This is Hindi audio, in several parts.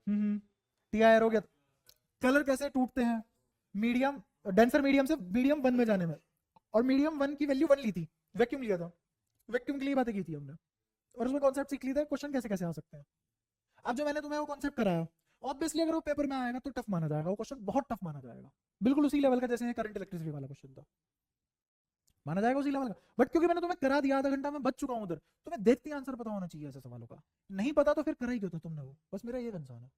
TIR हो गया। कलर कैसे टूटते हैं मीडियम, डेंसर मीडियम से मीडियम 1 में जाने में, और मीडियम 1 की वैल्यू 1 ली थी, वैक्यूम लिया था, वैक्यूम के लिए बातें की थी हमने, और उसमें कॉन्सेप्ट सीख ली था क्वेश्चन कैसे कैसे आ सकते हैं। अब जो मैंने तुम्हें वो कॉन्सेप्ट कराया, ऑब्वियसली अगर वो पेपर में आएगा तो टफ माना जाएगा, वो क्वेश्चन बहुत टफ माना जाएगा, बिल्कुल उसी लेवल का जैसे करंट इलेक्ट्रिसिटी वाला क्वेश्चन था, माना जाएगा उसी लेवल का। बट क्योंकि मैंने तुम्हें करा दिया, आधा घंटा में बच चुका हूं उधर, तुम्हें देखते ही आंसर पता होना चाहिए ऐसे सवालों का, नहीं पता तो फिर करा ही क्यों था तुमने वो, बस मेरा ये कंसर्न है।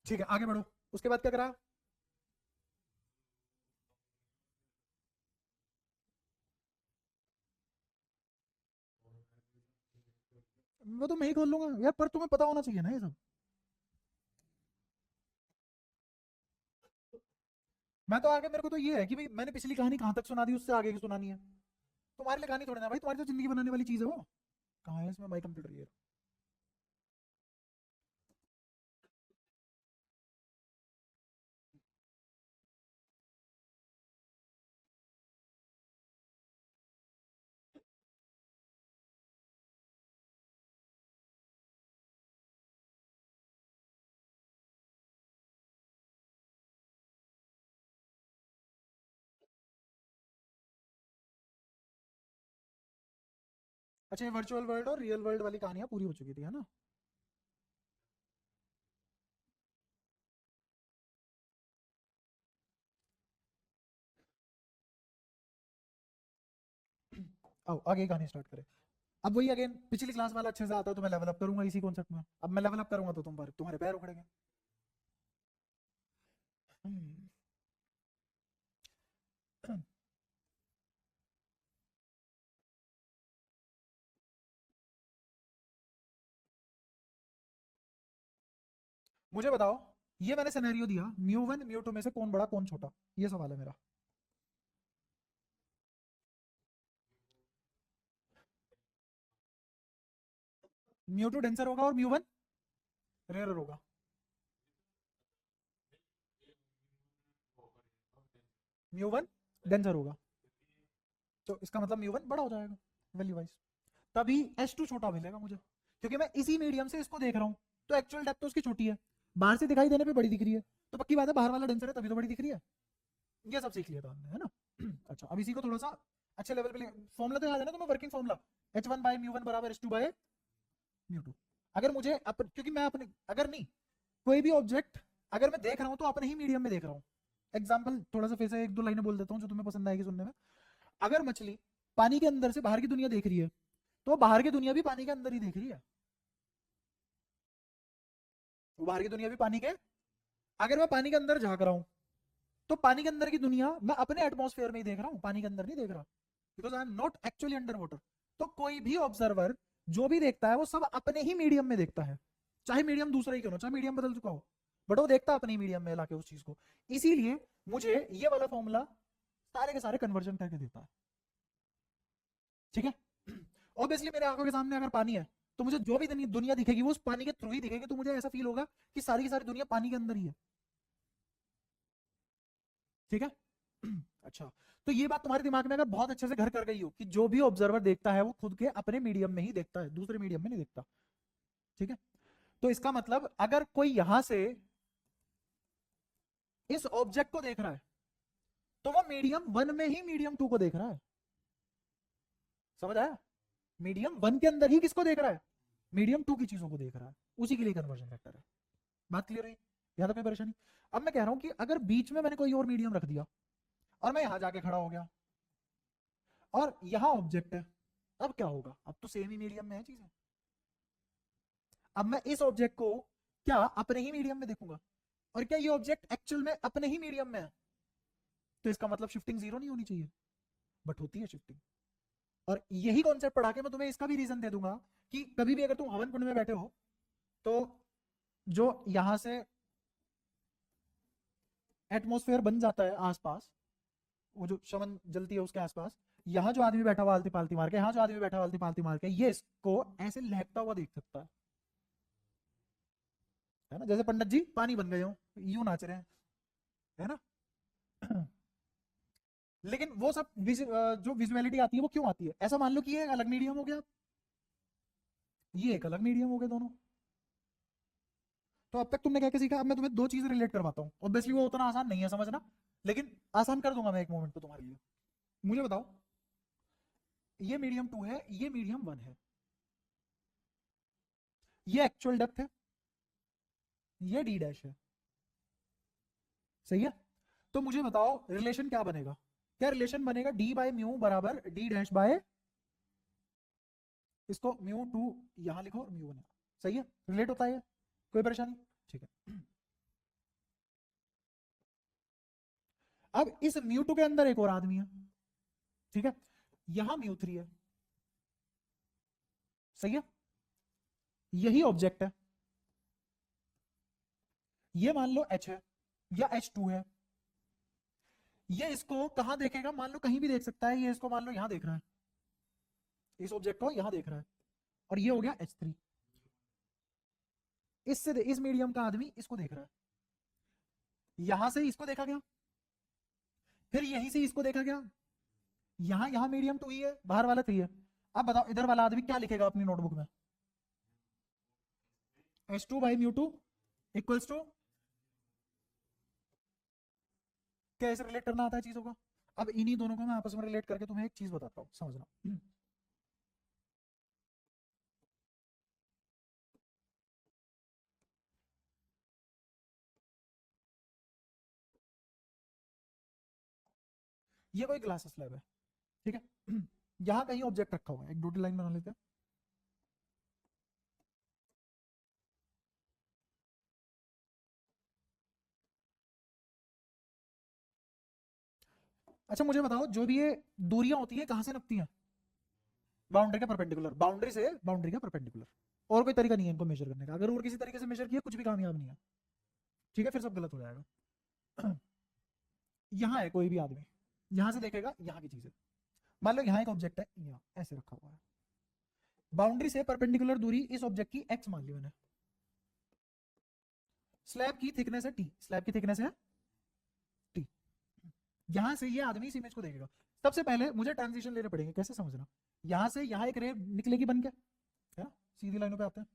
ठीक है आगे बढ़ो, उसके बाद क्या करा? वो तो मैं ही खोल लूंगा यार, पर तुम्हें पता होना चाहिए ना ये सब। मैं तो आगे, मेरे को तो ये है कि भाई मैंने पिछली कहानी कहां तक सुना दी, उससे आगे की सुनानी है। तुम्हारे लिए कहानी थोड़ी ना भाई, तुम्हारी तो जिंदगी बनाने वाली चीज है वो। कहाँ है इसमें माई कंप्यूटर ये? अच्छा, ये वर्चुअल वर्ल्ड और रियल वर्ल्ड वाली कहानियां पूरी हो चुकी थी, है ना? आओ आगे कहानी स्टार्ट करें। अब वही अगेन पिछली क्लास वाला अच्छे से आता है तो मैं लेवल अप करूंगा इसी कॉन्सेप्ट में, अब मैं लेवल अप करूंगा तो तुम्हारे पैर उखड़ेंगे। हम्म, मुझे बताओ, ये मैंने सिनेरियो दिया, म्यू 1 म्यू 2 में से कौन बड़ा कौन छोटा, ये सवाल है मेरा। म्यू 2 डेंसर होगा और म्यू 1 रेयर होगा। म्यू 1 डेंसर होगा, तो इसका मतलब म्यू 1 बड़ा हो जाएगा वैल्यू वाइज, तभी S2 छोटा मिलेगा मुझे, क्योंकि मैं इसी मीडियम से इसको देख रहा हूँ, तो एक्चुअल डेप्थ तो उसकी छोटी है, बाहर से दिखाई देने पे बड़ी दिख रही है, तो पक्की बात है बाहर वाला डेंसर है तभी तो बड़ी दिख रही है। ये सब सीख लिया था हमने, है ना? अच्छा अब इसी को थोड़ा सा अच्छे लेवल पे, फॉर्मूला तो याद है ना तुम्हें, वर्किंग फॉर्मूला, H1/μ1 बराबर H2/μ2। अगर मुझे क्योंकि मैं अपने, अगर नहीं, कोई भी ऑब्जेक्ट अगर मैं देख रहा हूँ तो अपने ही मीडियम में देख रहा हूँ। एग्जाम्पल थोड़ा सा फिर से एक दो लाइनें बोल देता हूँ जो तुम्हें पसंद आएगी सुनने में। अगर मछली पानी के अंदर से बाहर की दुनिया देख रही है, तो बाहर की दुनिया भी पानी के अंदर ही देख रही है, वो बाहर की दुनिया भी पानी के, अगर मैं पानी के अंदर झांक रहा हूँ तो पानी के अंदर की दुनिया मैं अपने एटमॉस्फेयर में ही देख रहा हूँ, पानी के अंदर नहीं देख रहा, because I am not actually under water. तो कोई भी ऑब्जर्वर जो भी देखता है वो सब अपने ही मीडियम में देखता है, चाहे मीडियम दूसरा ही क्यों ना, चाहे मीडियम बदल चुका हो, बट वो देखता अपने मीडियम में लाके उस चीज को। इसीलिए मुझे ये वाला फॉर्मूला सारे के सारे कन्वर्जन करके देता है। ठीक है, ऑब्वियसली मेरे आंखों के सामने अगर पानी है तो मुझे जो भी दुनिया दिखेगी वो उस पानी के थ्रू ही दिखेगी, तो मुझे ऐसा फील होगा कि सारी की सारी दुनिया पानी के अंदर ही है। ठीक है। अच्छा, तो ये बात तुम्हारे दिमाग में अगर बहुत अच्छे से घर कर गई हो कि जो भी ऑब्जर्वर देखता है वो खुद के अपने मीडियम में ही देखता है, दूसरे मीडियम में नहीं देखता। ठीक है, तो इसका मतलब अगर कोई यहां से इस ऑब्जेक्ट को देख रहा है तो वो मीडियम 1 में ही मीडियम 2 को देख रहा है। समझ आया? मीडियम 1 के अंदर ही किसको देख रहा है? मीडियम 2 की चीजों को देख रहा है, उसी के लिए कन्वर्जन फैक्टर है। बात क्लियर हुई? यहां तक कोई परेशानी? अब मैं कह रहा हूं कि अगर बीच में मैंने कोई और मीडियम रख दिया और मैं यहां जाके खड़ा हो गया और यहां ऑब्जेक्ट है, अब क्या होगा? अब तो सेम ही मीडियम में है चीजें, अब मैं इस ऑब्जेक्ट को क्या अपने ही मीडियम में देखूंगा, और क्या ये ऑब्जेक्ट एक्चुअल में अपने ही मीडियम में है, तो इसका मतलब शिफ्टिंग जीरो नहीं होनी चाहिए, बट होती है शिफ्टिंग। और यही कॉन्सेप्ट पढ़ा के मैं तुम्हें इसका भी रीजन दे दूंगा कि कभी भी अगर तुम हवन कुंड में बैठे हो तो जो यहां से एटमोस्फेयर बन जाता है आसपास, वो जो शवन जलती है उसके आसपास, यहाँ जो आदमी बैठा हुआ आलती पालती मार के, यहाँ जो आदमी बैठा हुआ आलती पालती मार के, ये इसको ऐसे लहकता हुआ देख सकता है ना? जैसे पंडित जी पानी बन गए हो, यूं नाच रहे हैं, है ना? लेकिन वो सब जो विजुअलिटी आती है वो क्यों आती है? ऐसा मान लो कि ये एक अलग मीडियम हो गया, ये एक अलग मीडियम हो गए दोनों, तो अब तक तुमने क्या क्या सीखा? अब मैं तुम्हें दो चीजें रिलेट करवाता हूँ। ऑब्वियसली वो उतना आसान नहीं है समझना, लेकिन आसान कर दूंगा मैं एक मोमेंट पे तुम्हारे लिए। मुझे बताओ, ये मीडियम 2 है, ये मीडियम 1 है, ये एक्चुअल डेप्थ है, ये डी डैश है, सही है? तो मुझे बताओ रिलेशन क्या बनेगा? क्या रिलेशन बनेगा? डी बाय म्यू बराबर डी डैश बाय, इसको म्यू 2 यहां लिखो और म्यू 1, सही है? रिलेट होता है? कोई परेशानी? ठीक है। अब इस म्यू 2 के अंदर एक और आदमी है, ठीक है? यहां म्यू 3 है, सही है? यही ऑब्जेक्ट है, ये मान लो H है या H2 है। ये इसको कहां देखेगा? मान लो कहीं भी देख सकता है। ये इसको मान लो यहां देख रहा है, इस ऑब्जेक्ट को यहां देख रहा है, और ये हो गया H3। इस मीडियम का आदमी इसको देख रहा है, यहां से इसको देखा गया, फिर यहीं से इसको देखा गया, यहां मीडियम 2 ही है, बाहर वाला 3 है। अब बताओ इधर वाला आदमी क्या लिखेगा अपनी नोटबुक में? H2 by mu 2 equals to, क्या ऐसे रिलेट करना आता है चीजों का? अब इन्हीं दोनों को मैं आपस में रिलेट करके तुम्हें एक चीज बताता हूं, समझना। ये कोई ग्लास स्लैब है, ठीक है? यहां कहीं ऑब्जेक्ट रखा हुआ है, एक डॉटेड लाइन बना लेते हैं। अच्छा मुझे बताओ, जो भी ये दूरियां होती है कहां से नपती हैं? बाउंड्री के परपेंडिकुलर, बाउंड्री से बाउंड्री के परपेंडिकुलर। और कोई तरीका नहीं है इनको मेजर करने का। अगर और किसी तरीके से मेजर किया कुछ भी कामयाब नहीं है, ठीक है? फिर सब गलत हो जाएगा। यहाँ है कोई भी आदमी, यहां से देखेगा यहाँ की चीजें, मान लो यहाँ एक ऑब्जेक्ट है, यहाँ ऐसे रखा हुआ है, बाउंड्री से परपेंडिकुलर दूरी इस ऑब्जेक्ट की x मान ली मैंने, स्लैब की थिकनेस है t, स्लैब की थिकनेस है t। यहां से ये आदमी इस इमेज को देखेगा। सबसे पहले मुझे ट्रांजिशन लेने पड़ेंगे, कैसे समझना? यहां से यहाँ एक रे निकलेगी बन के, है ना? सीधी लाइनों पे आते हैं।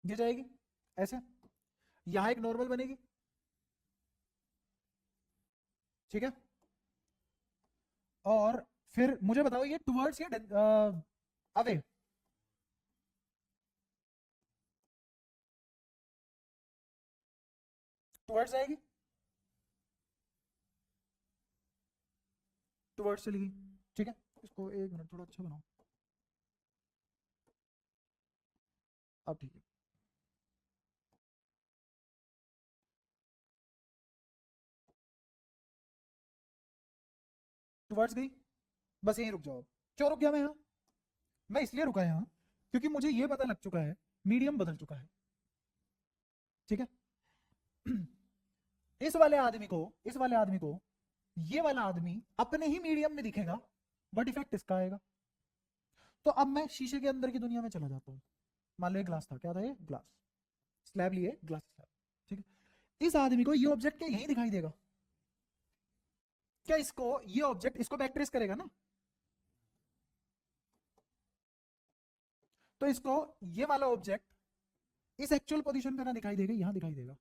ये जाएगी ऐसे, यहाँ एक नॉर्मल बनेगी, ठीक है? और फिर मुझे बताओ ये टुवर्ड्स या अवे? टुवर्ड्स जाएगी, टुवर्ड्स चली गई, ठीक है? इसको एक मिनट थोड़ा अच्छा बनाओ, अब ठीक है। टुवर्ड्स गई, बस यहीं रुक जाओ। क्यों रुक गया मैं यहाँ? मैं इसलिए रुका यहाँ क्योंकि मुझे ये पता लग चुका है मीडियम बदल चुका है, ठीक है? इस वाले आदमी को ये वाला आदमी अपने ही मीडियम में दिखेगा, बट इफेक्ट इसका आएगा। तो अब मैं शीशे के अंदर की दुनिया में चला जाता हूँ। मान लो ये ग्लास था, क्या था ये? ग्लास स्लैब लिए, ग्लास स्लैब, ठीक है? इस आदमी को ये ऑब्जेक्ट क्या यही दिखाई देगा? क्या इसको ये ऑब्जेक्ट इसको बैक ट्रेस करेगा ना? तो इसको ये वाला ऑब्जेक्ट इस एक्चुअल पोजीशन पे ना दिखाई देगा, यहां दिखाई देगा,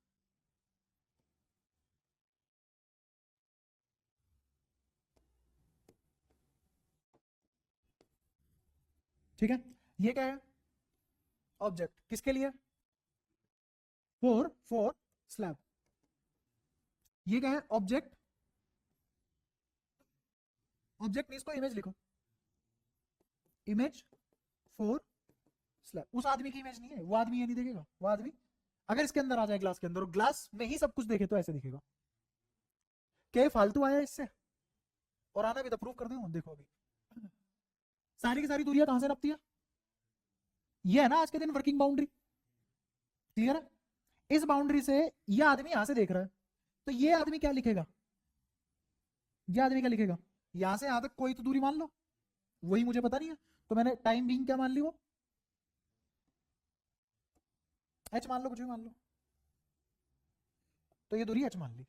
ठीक है? ये क्या है? ऑब्जेक्ट किसके लिए? For slab. ये क्या है? ऑब्जेक्ट, ऑब्जेक्ट नहीं, इसको इमेज लिखो, इमेज फॉर स्लैब। उस आदमी की इमेज नहीं है, वो आदमी ये नहीं देखेगा। वो आदमी अगर इसके अंदर आ जाए, ग्लास के अंदर, और ग्लास में ही सब कुछ देखे, तो ऐसे दिखेगा। क्या ये फालतू आया इससे? और आना भी तो प्रूव कर दूं, देखो अभी सारी की सारी दूरियां कहां से नपती है? ये है ना आज के दिन वर्किंग बाउंड्री, क्लियर है? इस बाउंड्री से ये आदमी यहां से देख रहा है, तो ये आदमी क्या लिखेगा? ये आदमी क्या लिखेगा? यहां से यहां तक कोई तो दूरी मान लो, वही मुझे पता नहीं है, तो मैंने टाइम बीइंग क्या मान ली? वो एच मान लो, कुछ भी मान लो, तो ये दूरी एच मान ली।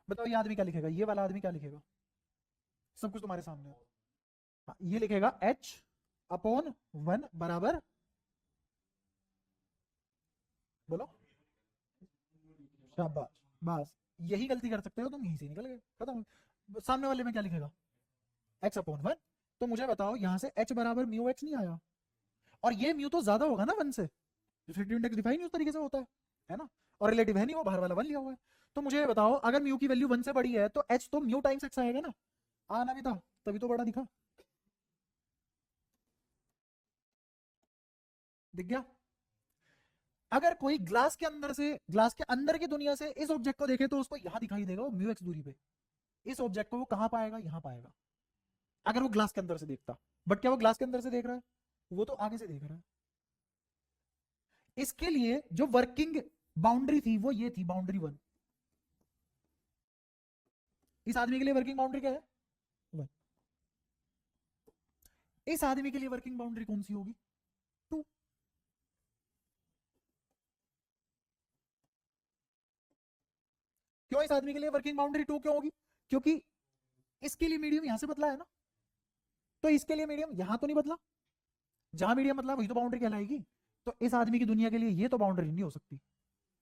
बताओ ये आदमी क्या लिखेगा? ये वाला आदमी क्या लिखेगा? सब कुछ तुम्हारे सामने है। ये लिखेगा h अपॉन 1 बराबर, बोलो शाबाश, बस यही गलती कर सकते हो तुम, यहीं से निकल गए, खत्म। सामने वाले में क्या लिखेगा, x अपॉन 1। तो मुझे बताओ यहां से h बराबर म्यू x नहीं आया, और ये म्यू तो ज्यादा होगा ना 1 से, रिफ्लेक्टिव इंडेक्स डिफाइन उस तरीके से होता है ना, और रिलेटिव है नहीं, वो बाहर वाला 1 लिया हुआ है। तो मुझे बताओ अगर म्यू की वैल्यू 1 से बड़ी है तो h तो म्यू टाइम्स x आएगा ना, आना भी था, तभी तो बड़ा दिखा, दिख गया। अगर कोई ग्लास के अंदर से, ग्लास के अंदर की दुनिया से इस ऑब्जेक्ट को देखे तो उसको यहां दिखाई देगा, वो म्यू एक्स दूरी पे, इस ऑब्जेक्ट को वो कहां पाएगा, यहां पाएगा, अगर वो ग्लास के अंदर से देखता। बट क्या वो ग्लास के अंदर से देख रहा है, वो तो आगे से देख रहा है। इसके लिए जो वर्किंग बाउंड्री थी वो ये थी, बाउंड्री 1। इस आदमी के लिए वर्किंग बाउंड्री क्या है, 1। इस आदमी के लिए वर्किंग बाउंड्री कौन सी होगी, 2। क्यों इस आदमी के लिए वर्किंग बाउंड्री 2 क्यों होगी, क्योंकि इसके लिए मीडियम यहां से बदला है ना, तो इसके लिए मीडियम यहां तो नहीं बदला, जहां मीडियम बदला वही तो बाउंड्री कहलाएगी। तो इस आदमी की दुनिया के लिए ये तो बाउंड्री नहीं हो सकती,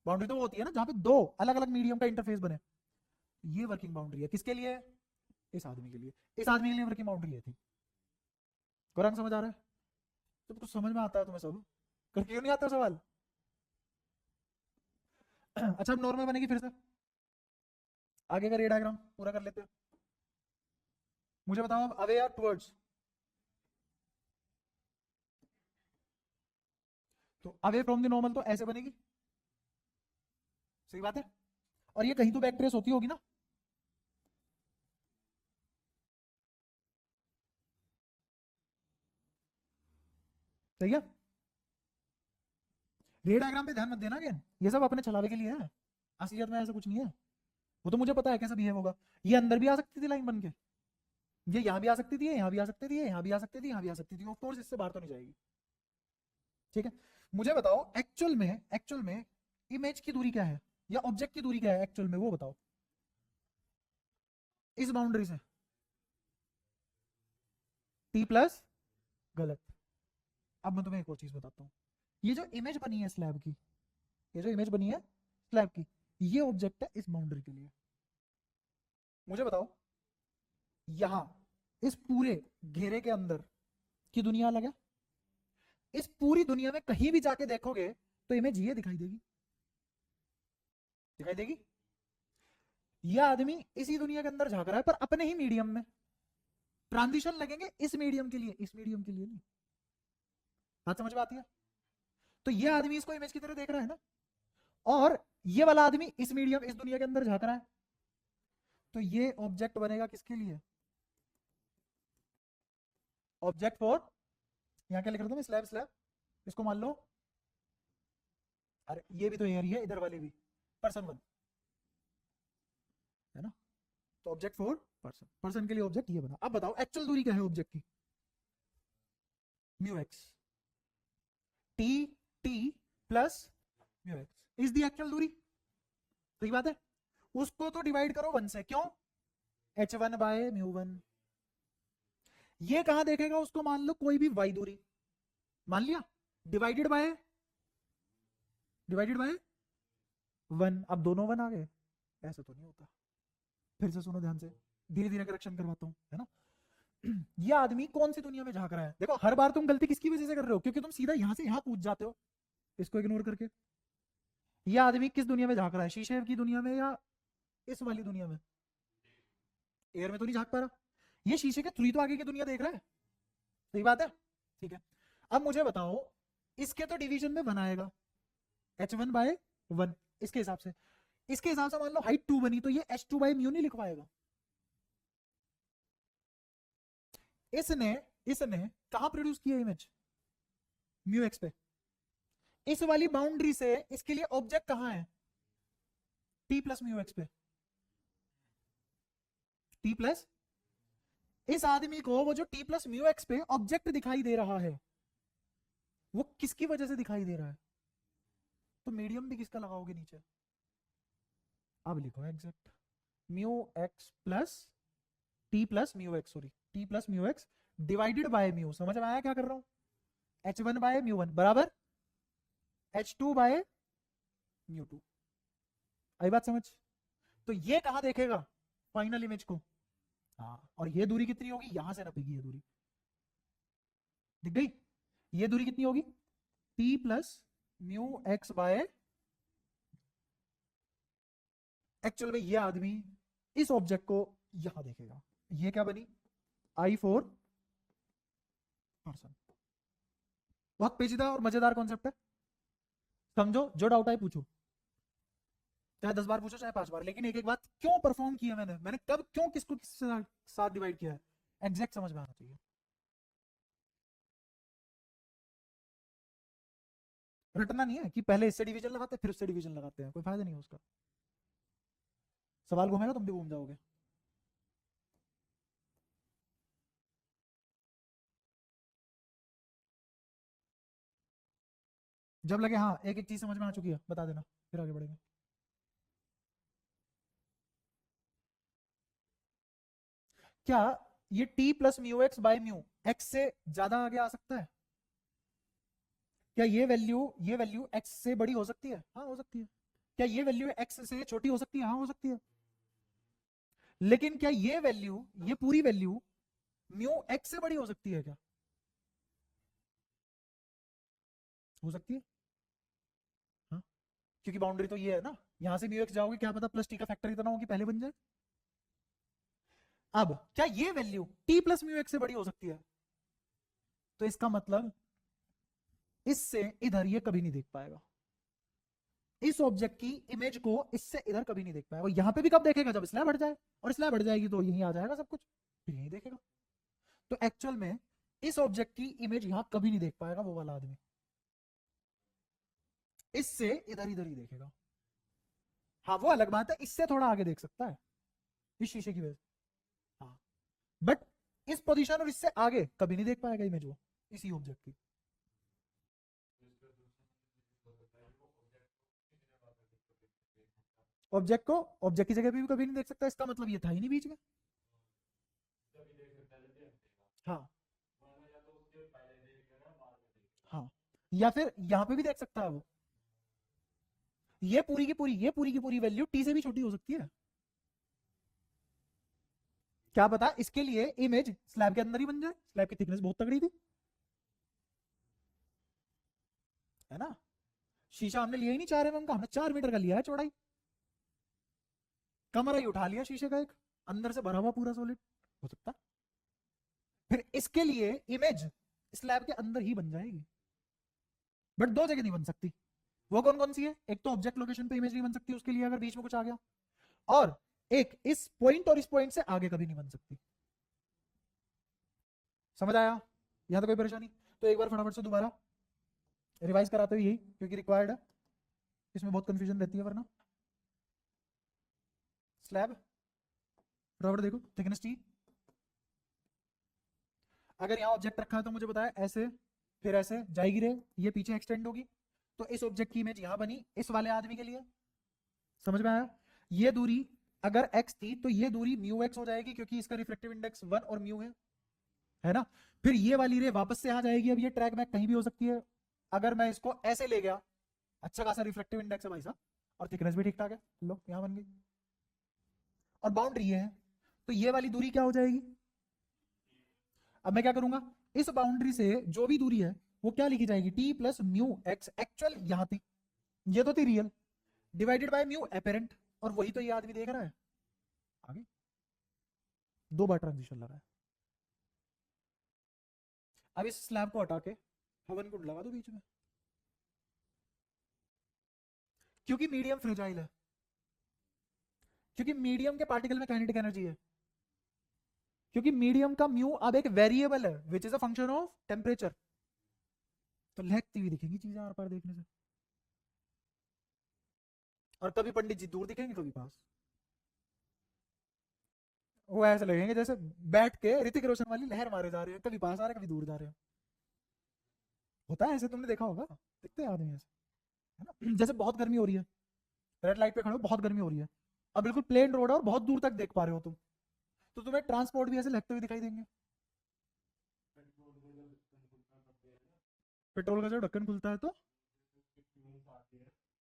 बाउंड्री तो वो होती है ना जहां पे दो अलग अलग मीडियम का इंटरफेस बने, ये वर्किंग बाउंड्री है किसके लिए, इस आदमी के लिए। इस आदमी के लिए वर्किंग बाउंड्री ये थी। गौरंग समझ आ रहा है, तो कुछ समझ में आता है तुम्हें सब, करके क्यों नहीं आता सवाल। अच्छा अब नॉर्मल बनेगी फिर से, आगे का रे डायग्राम पूरा कर लेते हैं। मुझे बताओ अब अवे या टुवर्ड्स, तो अवे फ्रॉम द नॉर्मल तो ऐसे बनेगी, सही बात है, और ये कहीं तो बैक ट्रेस होती होगी ना, सही है। रे डायग्राम पे ध्यान मत देना, अगेन ये सब अपने छलावे के लिए है, असलियत में ऐसा कुछ नहीं है। वो तो मुझे पता है कैसा बिहेव होगा, ये अंदर भी आ सकती थी लाइन बन के, ये यहाँ भी आ सकती थी, यहाँ भी आ सकती थी, यहाँ भी आ सकती थी, यहाँ भी आ सकती थी, ऑफ कोर्स इससे बाहर तो नहीं जाएगी, ठीक है। मुझे बताओ एक्चुअल में इमेज की दूरी क्या है, या ऑब्जेक्ट की दूरी क्या है एक्चुअल में, वो बताओ इस बाउंड्री से, टी प्लस, गलत। अब मैं तुम्हें एक और चीज बताता हूँ, ये जो इमेज बनी है स्लैब की, ये जो इमेज बनी है स्लैब की, ये ऑब्जेक्ट है इस बाउंड्री के लिए। मुझे बताओ यहां इस पूरे घेरे के अंदर की दुनिया अलग है, इस पूरी दुनिया में कहीं भी जाके देखोगे तो इमेज ये दिखाई देगी, दिखाई देगी। ये आदमी इसी दुनिया के अंदर झांक रहा है पर अपने ही मीडियम में, ट्रांजिशन लगेंगे इस मीडियम के लिए, इस मीडियम के लिए नहीं। बात समझ में आती है। तो ये आदमी इसको इमेज की तरह देख रहा है ना, और ये वाला आदमी इस मीडियम, इस दुनिया के अंदर झांक रहा है, तो ये ऑब्जेक्ट बनेगा किसके लिए, ऑब्जेक्ट फॉर, यहां क्या लिख रहा था मैं, स्लैब, स्लैब, इसको मान लो, अरे ये भी तो एयर ही है, इधर वाली भी पर्सन 1 है ना, तो ऑब्जेक्ट फॉर पर्सन, पर्सन के लिए ऑब्जेक्ट ये बना। अब बताओ एक्चुअल दूरी क्या है ऑब्जेक्ट की, mu x, T T plus mu x is the actual दूरी, सही बात है। उसको तो डिवाइड करो 1 से, क्यों, h1 बाय म्यू 1, ये कहां देखेगा उसको, मान लो कोई भी वाई दूरी मान लिया, डिवाइडेड बाय, डिवाइडेड बाय 1। अब दोनों 1 आ गए, ऐसा तो नहीं होता। फिर से सुनो ध्यान से, धीरे धीरे करेक्शन करवाता हूं, है ना। ये आदमी कौन सी दुनिया में झांक रहा है, देखो हर बार तुम गलती किसकी वजह से कर रहे हो, क्योंकि तुम सीधा यहां से यहां कूद जाते हो, इसको इग्नोर करके। ये आदमी किस दुनिया में झांक रहा है, शीशे की दुनिया में या इस वाली दुनिया में, एयर में तो नहीं झांक पा रहा, ये शीशे के थ्रू ही तो आगे की दुनिया देख रहा है, सही बात है, ठीक है। अब मुझे बताओ इसके तो डिवीजन में 1 आएगा, h1 बाय 1, इसके हिसाब से, इसके हिसाब से मान लो हाइट 2 बनी, तो ये h2 बाय म्यू नहीं लिखवाएगा। इसने इसने कहां प्रोड्यूस किया इमेज, म्यू एक्स पे, इस वाली बाउंड्री से इसके लिए ऑब्जेक्ट कहां है, टी प्लस म्यू एक्स पे, टी प्लस, इस आदमी को वो जो टी प्लस म्यू एक्स पे ऑब्जेक्ट दिखाई दे रहा है, वो किसकी वजह से दिखाई दे रहा है, तो मीडियम भी किसका लगाओगे नीचे, अब लिखो exact mu x plus T plus mu x, sorry T plus mu x divided by mu, समझ में आया क्या कर रहा हूं, h1 बाय म्यू वन बराबर h2 बाय म्यू टू। आई बात समझ? तो ये कहां देखेगा फाइनल इमेज को, हाँ, और ये दूरी कितनी होगी, यहां से नापेगी ये दूरी, दिख गई, ये दूरी कितनी होगी t plus mu x by, actual में ये आदमी इस ऑब्जेक्ट को यहां देखेगा, ये क्या बनी I4 पर्सन। बहुत पेचीदा और मजेदार कॉन्सेप्ट है, समझो, जो डाउट आए पूछो, चाहे 10 बार पूछो चाहे 5 बार, लेकिन एक एक बात क्यों परफॉर्म किया मैंने कब क्यों किसको किसके साथ डिवाइड किया है, एग्जैक्ट समझ में आना चाहिए। रटना नहीं है कि पहले इससे डिवीजन लगाते हैं फिर उससे डिवीजन लगाते हैं, कोई फायदा नहीं है उसका, सवाल घूमेगा तुम भी घूम जाओगे। जब लगे हाँ एक एक चीज समझ में आ चुकी है बता देना, फिर आगे बढ़ेंगे। क्या ये t plus mu x by mu x से ज्यादा आगे आ सकता है? क्या ये वैल्यू x से बड़ी हो सकती है? हाँ हो सकती है। क्या ये वैल्यू x से छोटी हो सकती है? हाँ हो सकती है। लेकिन क्या ये पूरी वैल्यू म्यू x से बड़ी हो सकती है क्या? हो सकती है, हाँ, क्योंकि बाउंड्री तो ये है ना, यहां से म्यू एक्स जाओगे क्या पता प्लस टी का फैक्टर इतना होगी पहले बन जाए। अब क्या ये value t plus mu x से बड़ी हो सकती है? तो इसका मतलब इससे इधर ये कभी नहीं देख पाएगा, इस ऑब्जेक्ट की इमेज को इससे इधर कभी नहीं देख पाएगा। यहां पे भी कब देखेगा? जब स्लैब बढ़ जाए, और स्लैब बढ़ जाएगी तो यहीं आ जाएगा सब कुछ, फिर यहीं देखेगा। तो एक्चुअल में इस ऑब्जेक्ट की इमेज यहां कभी नहीं देख पाएगा वो वाला आदमी, इससे इधर इधर ही देखेगा। हाँ वो अलग बात है, इससे थोड़ा आगे देख सकता है इस शीशे की वजह से, हाँ, बट इस पोजीशन और इससे आगे कभी नहीं देख पाएगा इमेज वो इसी ऑब्जेक्ट की। ऑब्जेक्ट की जगह पे भी कभी नहीं देख सकता, इसका मतलब ये था ही नहीं बीच में, हाँ हाँ, या फिर यहां पे भी देख सकता है वो, ये पूरी की पूरी वैल्यू टी से भी छोटी हो सकती है, क्या पता इसके लिए इमेज स्लैब के अंदर ही बन जाए, स्लैब की थिकनेस बहुत तगड़ी थी, है ना, शीशा हमने लिया ही नहीं 4 mm का, हमने 4 मीटर का लिया है चौड़ाई, कमरा ही उठा लिया शीशे का एक, अंदर से भरा हुआ पूरा सॉलिड हो सकता, फिर इसके लिए इमेज स्लैब के अंदर ही बन जाएगी, बट दो जगह नहीं बन सकती। वो कौन कौन सी है? एक तो ऑब्जेक्ट लोकेशन पे इमेज नहीं बन सकती उसके लिए अगर बीच में कुछ आ गया, और एक इस पॉइंट और इस पॉइंट से आगे कभी नहीं बन सकती। समझ आया? यहां तो कोई परेशानी? तो एक बार फटाफट से दोबारा रिवाइज कराते हुए यही, क्योंकि रिक्वायर्ड है, इसमें बहुत कंफ्यूजन रहती है वरना। स्लैब बराबर देखो थिकनेस टी, अगर यहाँ ऑब्जेक्ट रखा है तो मुझे बताया ऐसे, फिर ऐसे जाएगी रे, ये पीछे एक्सटेंड होगी, तो इस ऑब्जेक्ट की इमेज यहां बनी इस वाले आदमी के लिए, समझ में आया? ये दूरी अगर x थी तो ये दूरी म्यू x हो जाएगी, क्योंकि इसका रिफ्लेक्टिव इंडेक्स 1 और म्यू है ना। फिर ये वाली रे वापस से आ जाएगी, अब ये ट्रैक बैक कहीं भी हो सकती है, अगर मैं इसको ऐसे ले गया, अच्छा खासा रिफ्लेक्टिव इंडेक्स है भाई साहब, और थिकनेस भी ठीक ठाक है, लो यहां बन गई, और बाउंड्री ये है, तो ये वाली दूरी क्या हो जाएगी? अब मैं क्या करूंगा, इस बाउंड्री से जो भी दूरी है वो क्या लिखी जाएगी? T plus mu x, actual यहां थी, ये तो थी real, divided by mu apparent, और वही तो ये आदमी देख रहा है आगे, 2 बार ट्रांजिशन लगा है। अब इस स्लैब को हटा के हवन कुंड लगा दो बीच में, क्योंकि मीडियम फ्रेजाइल है, क्योंकि मीडियम के पार्टिकल में काइनेटिक एनर्जी है, क्योंकि मीडियम का म्यू अब एक वेरिएबल है which is a function of temperature, तो लहकती हुई दिखेंगी चीजें आर पार देखने से, और कभी पंडित जी दूर दिखेंगे कभी पास, वो ऐसे लगेंगे जैसे बैठ के ऋतिक रोशन वाली लहर मारे जा रहे हैं, कभी पास आ रहे हैं कभी दूर जा रहे हैं, होता है ऐसे, तुमने देखा होगा, दिखते हैं आदमी ऐसे, है ना। जैसे बहुत गर्मी हो रही है, रेड लाइट पे खड़े हो, बहुत गर्मी हो रही है, अब बिल्कुल प्लेन रोड है और बहुत दूर तक देख पा रहे हो तुम, तो तुम्हें ट्रांसपोर्ट भी ऐसे लगते हुए दिखाई देंगे। पेट्रोल का जब ढक्कन खुलता है तो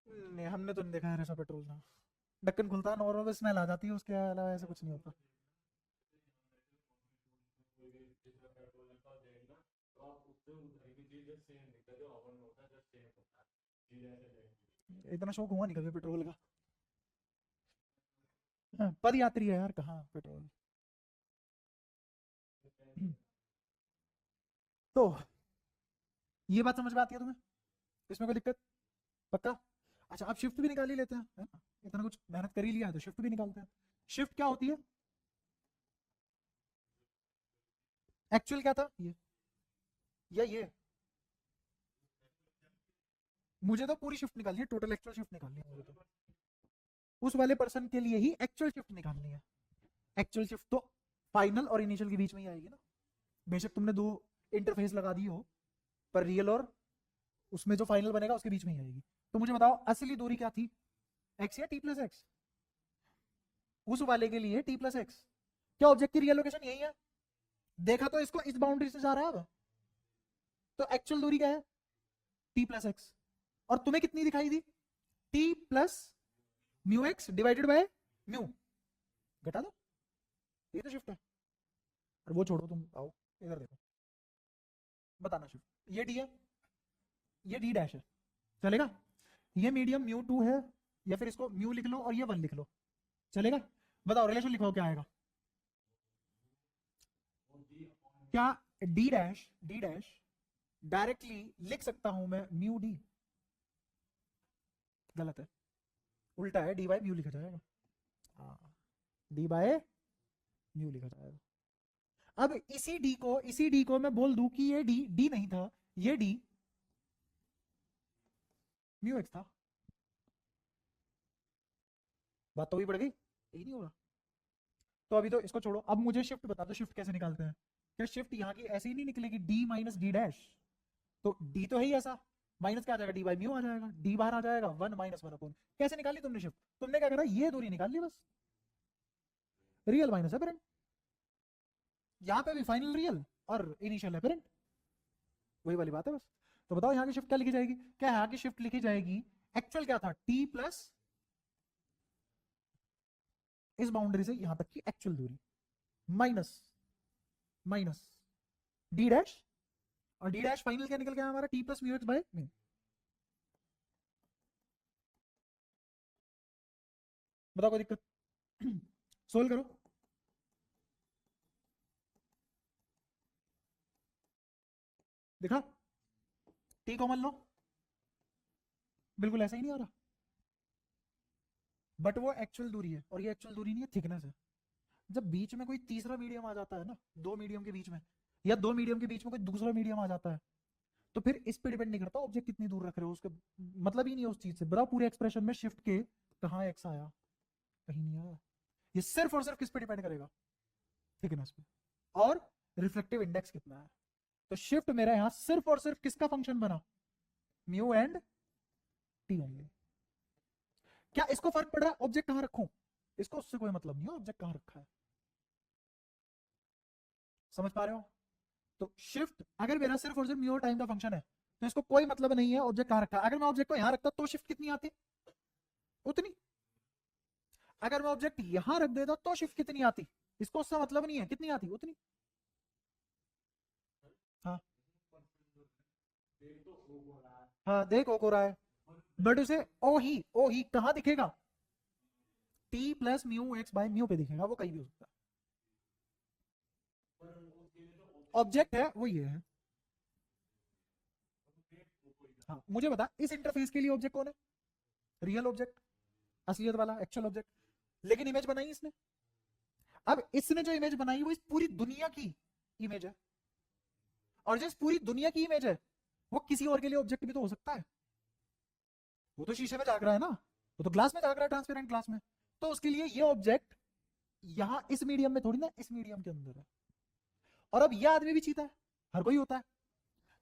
नहीं, हमने तो नहीं देखा है ऐसा पेट्रोल का ढक्कन खुलता है, नॉर्मल स्मेल आ जाती है, उसके अलावा ऐसा कुछ नहीं होता। इतना शौक हुआ नहीं कभी पेट्रोल का। हाँ, पद यात्री है यार, कहाँ पेट्रोल। तो ये बात समझ में आती है तुम्हें, इसमें कोई दिक्कत? पक्का? अच्छा, अब शिफ्ट भी निकाल ही लेते हैं, है ना? इतना कुछ मेहनत कर ही लिया है तो शिफ्ट भी निकालते हैं। शिफ्ट क्या होती है? एक्चुअल क्या था ये या ये? मुझे तो पूरी शिफ्ट निकालनी है, टोटल एक्चुअल शिफ्ट निकालनी है मुझे तो। उस वाले पर्सन के लिए ही एक्चुअल शिफ्ट निकालनी है। एक्चुअल शिफ्ट तो फाइनल और इनिशियल के बीच में ही आएगी ना। बेशक तुमने दो इंटरफेस लगा दी हो, पर रियल और उसमें जो फाइनल बनेगा उसके बीच में ही आएगी। तो मुझे बताओ असली दूरी क्या थी, एक्स या टी प्लस एक्स? उस वाले के लिए टी प्लस एक्स। क्या ऑब्जेक्ट की रियल लोकेशन यही है? देखा तो इसको इस बाउंड्री से जा रहा है अब, तो एक्चुअल दूरी क्या है? T plus x. और तुम्हें कितनी दिखाई दी? T plus mu x divided by mu. घटा दो, ये तो शिफ्ट है। और वो छोड़ो, तुम आओ इधर देखो, बताना शिफ्ट। ये डी है, ये डी डैश है, चलेगा? ये मीडियम म्यू टू है, या फिर इसको म्यू लिख लो और ये वन लिख लो, चलेगा? बताओ रिलेशन लिखो क्या आएगा। क्या डी डैश डायरेक्टली लिख सकता हूं मैं म्यू डी? गलत है, उल्टा है, डी बाय म्यू लिखा जाएगा। हाँ, डी बाय म्यू लिखा जाएगा। अब इसी डी को मैं बोल दूं कि ये डी डी नहीं था, ये डी म्यू एक्स था। बात तो भी बढ़ गई, यही नहीं होगा? तो अभी तो इसको छोड़ो, अब मुझे शिफ्ट बता दो, शिफ्ट कैसे निकालते हैं? क्या शिफ्ट यहाँ की ऐसे ही नहीं निकलेगी, डी माइनस डी डैश? तो डी तो है ही ऐसा, माइनस क्या आ जाएगा, डी बाई म्यू आ जाएगा, डी बाहर आ जाएगा, वन माइनस वन अपॉन। कैसे निकाली तुमने शिफ्ट? तुमने क्या करा, ये दूरी निकाल ली बस, रियल माइनस अपेरेंट। यहाँ पे भी फाइनल रियल और इनिशियल अपेरेंट, वही वाली बात है बस। तो बताओ यहाँ की शिफ्ट क्या लिखी जाएगी? क्या यहाँ की शिफ्ट लिखी जाएगी, एक्चुअल क्या था, टी प्लस इस बाउंड्री से यहां तक की एक्चुअल दूरी माइनस माइनस डी डैश, और डी डैश फाइनल क्या निकल गया हमारा, T plus mu x by mu. बताओ कोई दिक्कत? सोल्व करो। देखा, टी कॉमन लो, बिल्कुल ऐसा ही नहीं आ रहा, बट वो एक्चुअल दूरी है और ये एक्चुअल दूरी नहीं है, थिकनेस है। जब बीच में कोई तीसरा मीडियम आ जाता है ना, दो मीडियम के बीच में, या दो मीडियम के बीच में कोई दूसरा मीडियम आ जाता है, तो फिर इस पे डिपेंड नहीं करता ऑब्जेक्ट कितनी दूर रख रहे हो, उसके मतलब ही नहीं है उस चीज से। बताओ पूरे एक्सप्रेशन में शिफ्ट के कहाँ एक्स आया, कहीं नहीं आया। ये सिर्फ और सिर्फ किस पे डिपेंड करेगा, थिकनेस पे, और रिफ्लेक्टिव इंडेक्स कितना है। तो शिफ्ट मेरा यहां सिर्फ और सिर्फ किसका फंक्शन बना, म्यू एंड टी ओनली। क्या इसको फर्क पड़ रहा है ऑब्जेक्ट कहां रखूं? इसको उससे कोई मतलब नहीं है ऑब्जेक्ट कहां रखा है, समझ पा रहे हो? तो शिफ्ट अगर मेरा सिर्फ और सिर्फ म्यू टाइम का फंक्शन है, तो इसको कोई मतलब नहीं है ऑब्जेक्ट कहां रखा है। अगर मैं ऑब्जेक्ट को यहां रखता तो शिफ्ट कितनी आती, उतनी। अगर मैं ऑब्जेक्ट यहां रख देता तो शिफ्ट कितनी आती, इसको उससे मतलब नहीं है, कितनी आती, उतनी। हाँ हाँ, देख ओ को रहा है, बट उसे ओ ही कहां दिखेगा, T plus mu x by mu पे दिखेगा, वो कहीं भी हो सकता है। ऑब्जेक्ट है वो ये है। हाँ, मुझे बता इस इंटरफेस के लिए ऑब्जेक्ट कौन है, रियल ऑब्जेक्ट, असलियत वाला एक्चुअल ऑब्जेक्ट। लेकिन इमेज बनाई इसने, अब इसने जो इमेज बनाई वो इस पूरी दुनिया की इमेज है, और जो इस पूरी दुनिया की इमेज है वो किसी और के लिए ऑब्जेक्ट भी तो हो सकता है। वो तो शीशे में झांक रहा है ना, वो तो ग्लास में झांक रहा है, ट्रांसपेरेंट ग्लास में, तो उसके लिए ये ऑब्जेक्ट यहां इस मीडियम में थोड़ी ना, इस मीडियम के अंदर है। और अब यह आदमी भी चीता है, हर कोई होता है,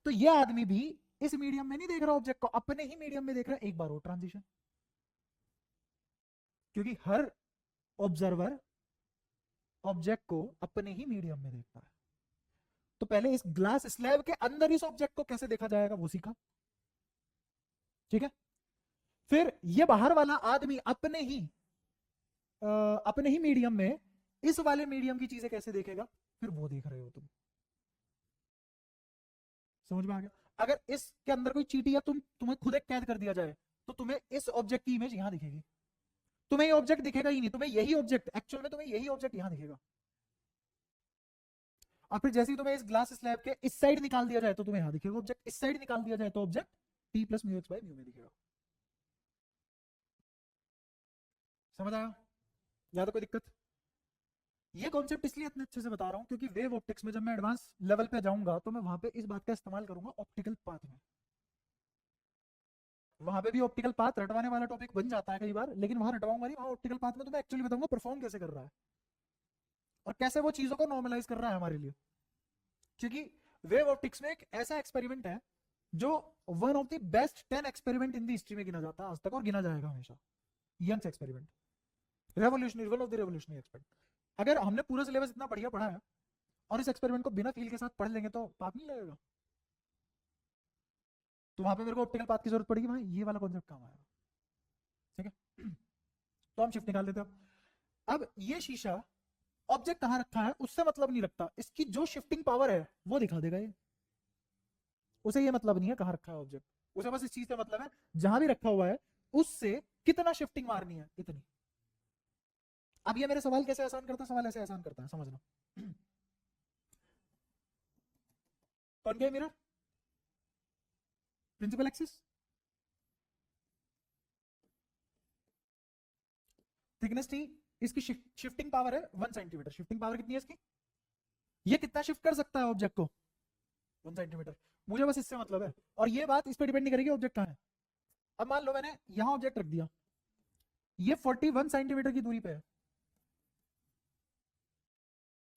तो यह आदमी भी इस मीडियम में नहीं देख रहा ऑब्जेक्ट को, अपने ही मीडियम में देख रहा है। एक बार और ट्रांजिशन, क्योंकि हर ऑब्जर्वर ऑब्जेक्ट को अपने ही मीडियम में देखता है। तो पहले इस ग्लास स्लैब के अंदर इस ऑब्जेक्ट को कैसे देखा जाएगा वो सीखा, ठीक है। फिर ये बाहर वाला आदमी अपने ही मीडियम में इस वाले मीडियम की चीजें कैसे देखेगा, फिर वो देख रहे हो तुम। समझ में आ गया? अगर इसके अंदर कोई चीटी या तुम्हें खुद एक कैद कर दिया जाए तो तुम्हें इस ऑब्जेक्ट की इमेज यहां दिखेगी, तुम्हें ये ऑब्जेक्ट दिखेगा ही नहीं, तुम्हें यही ऑब्जेक्ट एक्चुअल में तुम्हें यही ऑब्जेक्ट यहां दिखेगा। और फिर जैसे ही तुम्हें इस ग्लास स्लैब के इस साइड निकाल दिया जाए तो तुम्हें यहां दिखेगा ऑब्जेक्ट, इस साइड निकाल दिया जाए तो object t plus mu x by mu में दिखेगा। समझ आया? या तो कोई दिक्कत? ये कॉन्सेप्ट इसलिए इतने अच्छे से बता रहा हूं क्योंकि वेव ऑप्टिक्स में जब मैं एडवांस लेवल पे जाऊंगा तो मैं वहां पे इस बात का इस्तेमाल करूंगा ऑप्टिकल पाथ में। वहां पे भी ऑप्टिकल पाथ रटवाने वाला टॉपिक बन जाता है कई बार, लेकिन वहां रटवाऊंगा नहीं, वहां ऑप्टिकल पाथ में तो मैं एक्चुअली बताऊंगा परफॉर्म कैसे कर रहा है और कैसे वो चीजों को नॉर्मलाइज कर रहा है हमारे लिए। क्योंकि वेव ऑप्टिक्स में एक ऐसा एक्सपेरिमेंट है जो one of the best 10 experiment in the history में गिना जाता है आज तक और गिना जाएगा हमेशा। Young's experiment revolutionary, one of the revolutionary experiment. अगर हमने पूरा सिलेबस इतना बढ़िया पढ़ा है और इस एक्सपेरिमेंट को बिना फील के साथ पढ़ लेंगे तो पाप नहीं लगेगा। तो वहां पे मेरे को ऑप्टिकल पाथ की जरूरत पड़ेगी, भाई ये वाला कॉन्सेप्ट काम आएगा, ठीक है। तो हम शिफ्ट निकाल देते हैं। अब ये शीशा ऑब्जेक्ट कहां रखा है उससे मतलब नहीं रखता, इसकी जो शिफ्टिंग पावर है वो दिखा देगा ये। उसे ये मतलब नहीं है कहां रखा है ऑब्जेक्ट, उसे बस इस चीज से मतलब है जहां भी रखा हुआ है उससे कितना शिफ्टिंग मारनी है इतनी। अब ये मेरे सवाल कैसे आसान करता है, सवाल ऐसे आसान करता है, समझना। Concave mirror, principal axis, thickness t, इसकी शिफ्टिंग पावर है 1 सेंटीमीटर। शिफ्टिंग पावर कितनी है इसकी? ये कितना शिफ्ट कर सकता है ऑब्जेक्ट को? 1 सेंटीमीटर। मुझे बस इससे मतलब है, और ये बात इस पर डिपेंड नहीं करेगी ऑब्जेक्ट कहां है। अब मान लो मैंने यहां ऑब्जेक्ट रख दिया, ये 41 सेंटीमीटर की दूरी पे है,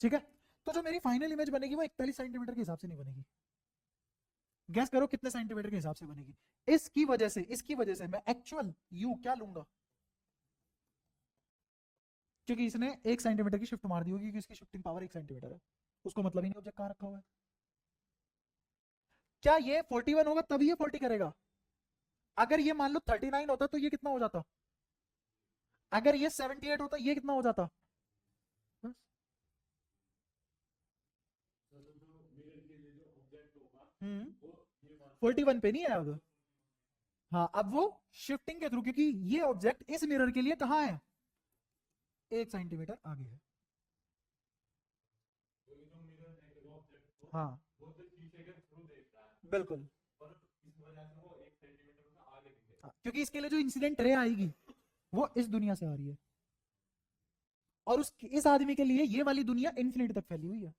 ठीक है। तो जो मेरी फाइनल इमेज बनेगी वो 41 सेंटीमीटर के हिसाब से नहीं बनेगी। गैस करो कितने सेंटीमीटर के हिसाब से बनेगी? इसकी वजह से मैं एक्चुअल यू क्या लूंगा, क्योंकि इसने 1 सेंटीमीटर की शिफ्ट मार दी होगी, क्योंकि इसकी शिफ्टिंग पावर 1 सेंटीमीटर है, उसको मतलब ही नहीं ऑब्जेक्ट कहां रखा हुआ है। क्या ये 41 होगा तभी ये 40 करेगा? अगर ये मान लो 39 होता तो ये कितना हो जाता? अगर ये 78 होता ये कितना हो जाता? बस 41 पे नहीं है अब। हाँ, अब वो शिफ्टिंग के थ्रू, क्योंकि ये ऑब्जेक्ट इस मिरर के लिए कहां है? 1 सेंटीमीटर आगे है। हाँ बिल्कुल। हाँ, क्योंकि इसके लिए जो इंसिडेंट रे आएगी वो इस दुनिया से आ रही है, और इस आदमी के लिए ये वाली दुनिया इन्फिनिटी तक फैली हुई है।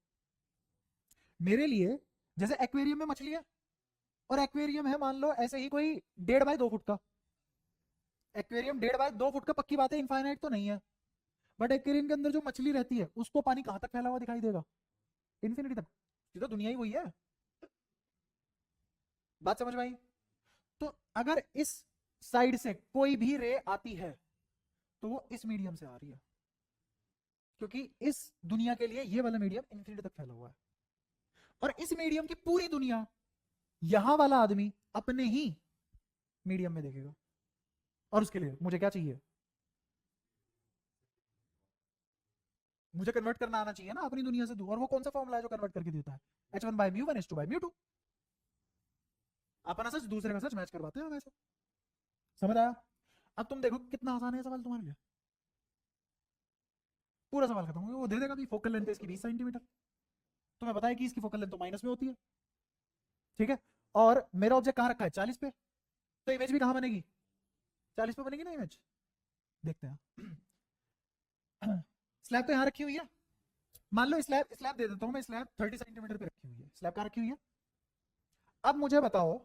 मेरे लिए जैसे एक्वेरियम में मछली है, और एक्वेरियम है मान लो ऐसे ही कोई 1.5 बाय 2 फुट का एक्वेरियम, 1.5 बाय 2 फुट का, पक्की बात है इनफाइनाइट तो नहीं है, बट एक्वेरियम के अंदर जो मछली रहती है उसको पानी कहां तक फैला हुआ दिखाई देगा? इन्फिनिटी तक। ये तो दुनिया ही वही है। बात समझ में आई? तो अगर इस साइड से कोई भी रे आती है तो वो इस मीडियम से आ रही है, क्योंकि इस दुनिया के लिए ये वाला मीडियम इन्फिनिटी तक फैला हुआ है, और इस मीडियम की पूरी दुनिया यहां वाला आदमी अपने ही मीडियम में देखेगा। और उसके लिए मुझे क्या चाहिए? मुझे कन्वर्ट करना आना चाहिए ना अपनी दुनिया से दूर, और वो कौन सा फॉर्मूला है जो कन्वर्ट करके देता है? h1/μ1 h2/μ2। अपना सच दूसरे का सच मैच करवाते हैं हम ऐसे। समझ आया? अब तुम देखो कितना आसान है सवाल तुम्हारे लिए। पूरा सवाल खत्म हो गया। वो दे देगा भी फोकल लेंथ इसकी 20 सेंटीमीटर, तुम्हें बताया कि इसकी फोकल लेंथ तो माइनस में होती है, ठीक है। और मेरा ऑब्जेक्ट कहां रखा है? 40 पे, तो इमेज भी कहां बनेगी? 40 पे बनेगी ना इमेज। देखते हैं। स्लैब तो यहाँ रखी हुई है, मान लो स्लैब स्लैब दे देता हूं मैं, स्लैब 30 सेंटीमीटर पे रखी हुई है। स्लैब कहां रखी हुई है? अब मुझे बताओ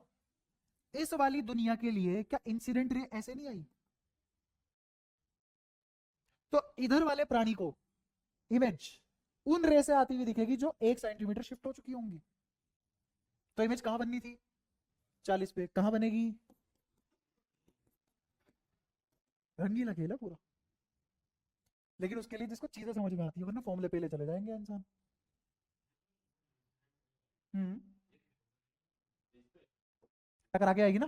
इस वाली दुनिया के लिए क्या इंसिडेंट रे ऐसे नहीं आई? तो इधर वाले प्राणी को इमेज उन रे से आती हुई दिखेगी जो 1 सेंटीमीटर शिफ्ट हो चुकी होंगी। तो इमेज कहां बननी थी? 40 पे। कहां बनेगी? रंगीला खेल है पूरा। लेकिन उसके लिए जिसको चीजें समझ में आती है, वरना फॉर्मूले पे ले चले जाएंगे इंसान। हम्म, टकरा के आएगी ना।